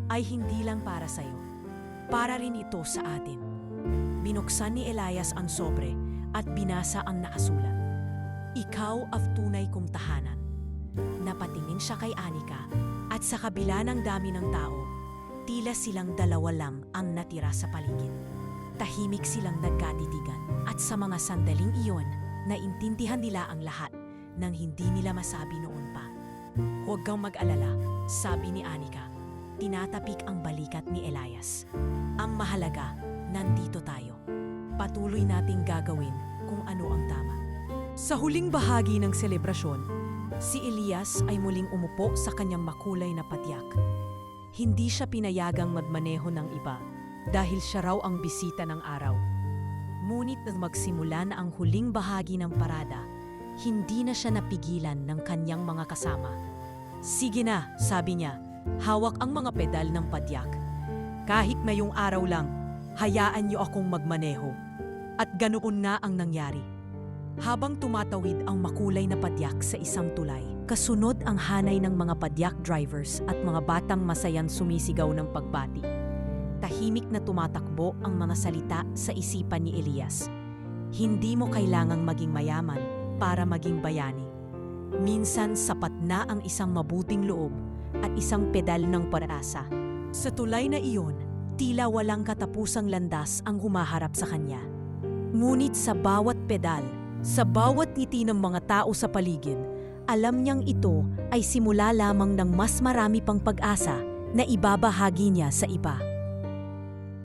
"ay hindi lang para sa'yo. Para rin ito sa atin." Binuksan ni Elias ang sobre at binasa ang nakasulat. "Ikaw ang tunay kong tahanan." Napatingin siya kay Anika at sa kabila ng dami ng tao, tila silang dalawa lang ang natira sa paligid. Tahimik silang nagkatitigan at sa mga sandaling iyon, naintindihan nila ang lahat nang hindi nila masabi noon pa. "Huwag kang mag-alala," sabi ni Anika. Tinatapik ang balikat ni Elias. "Ang mahalaga, nandito tayo. Patuloy nating gagawin kung ano ang tama." Sa huling bahagi ng selebrasyon, si Elias ay muling umupo sa kanyang makulay na padyak. Hindi siya pinayagang magmaneho ng iba dahil siya raw ang bisita ng araw. Ngunit nang magsimula na ang huling bahagi ng parada, hindi na siya napigilan ng kanyang mga kasama. "Sige na," sabi niya, hawak ang mga pedal ng padyak. "Kahit ngayong araw lang, hayaan niyo akong magmaneho." At ganoon nga ang nangyari. Habang tumatawid ang makulay na padyak sa isang tulay, kasunod ang hanay ng mga padyak drivers at mga batang masayang sumisigaw ng pagbati. Tahimik na tumatakbo ang mga salita sa isipan ni Elias. Hindi mo kailangang maging mayaman para maging bayani. Minsan sapat na ang isang mabuting loob at isang pedal ng pag-asa. Sa tulay na iyon, tila walang katapusang landas ang humaharap sa kanya. Ngunit sa bawat pedal, sa bawat ngiti ng mga tao sa paligid, alam niyang ito ay simula lamang ng mas marami pang pag-asa na ibabahagi niya sa iba.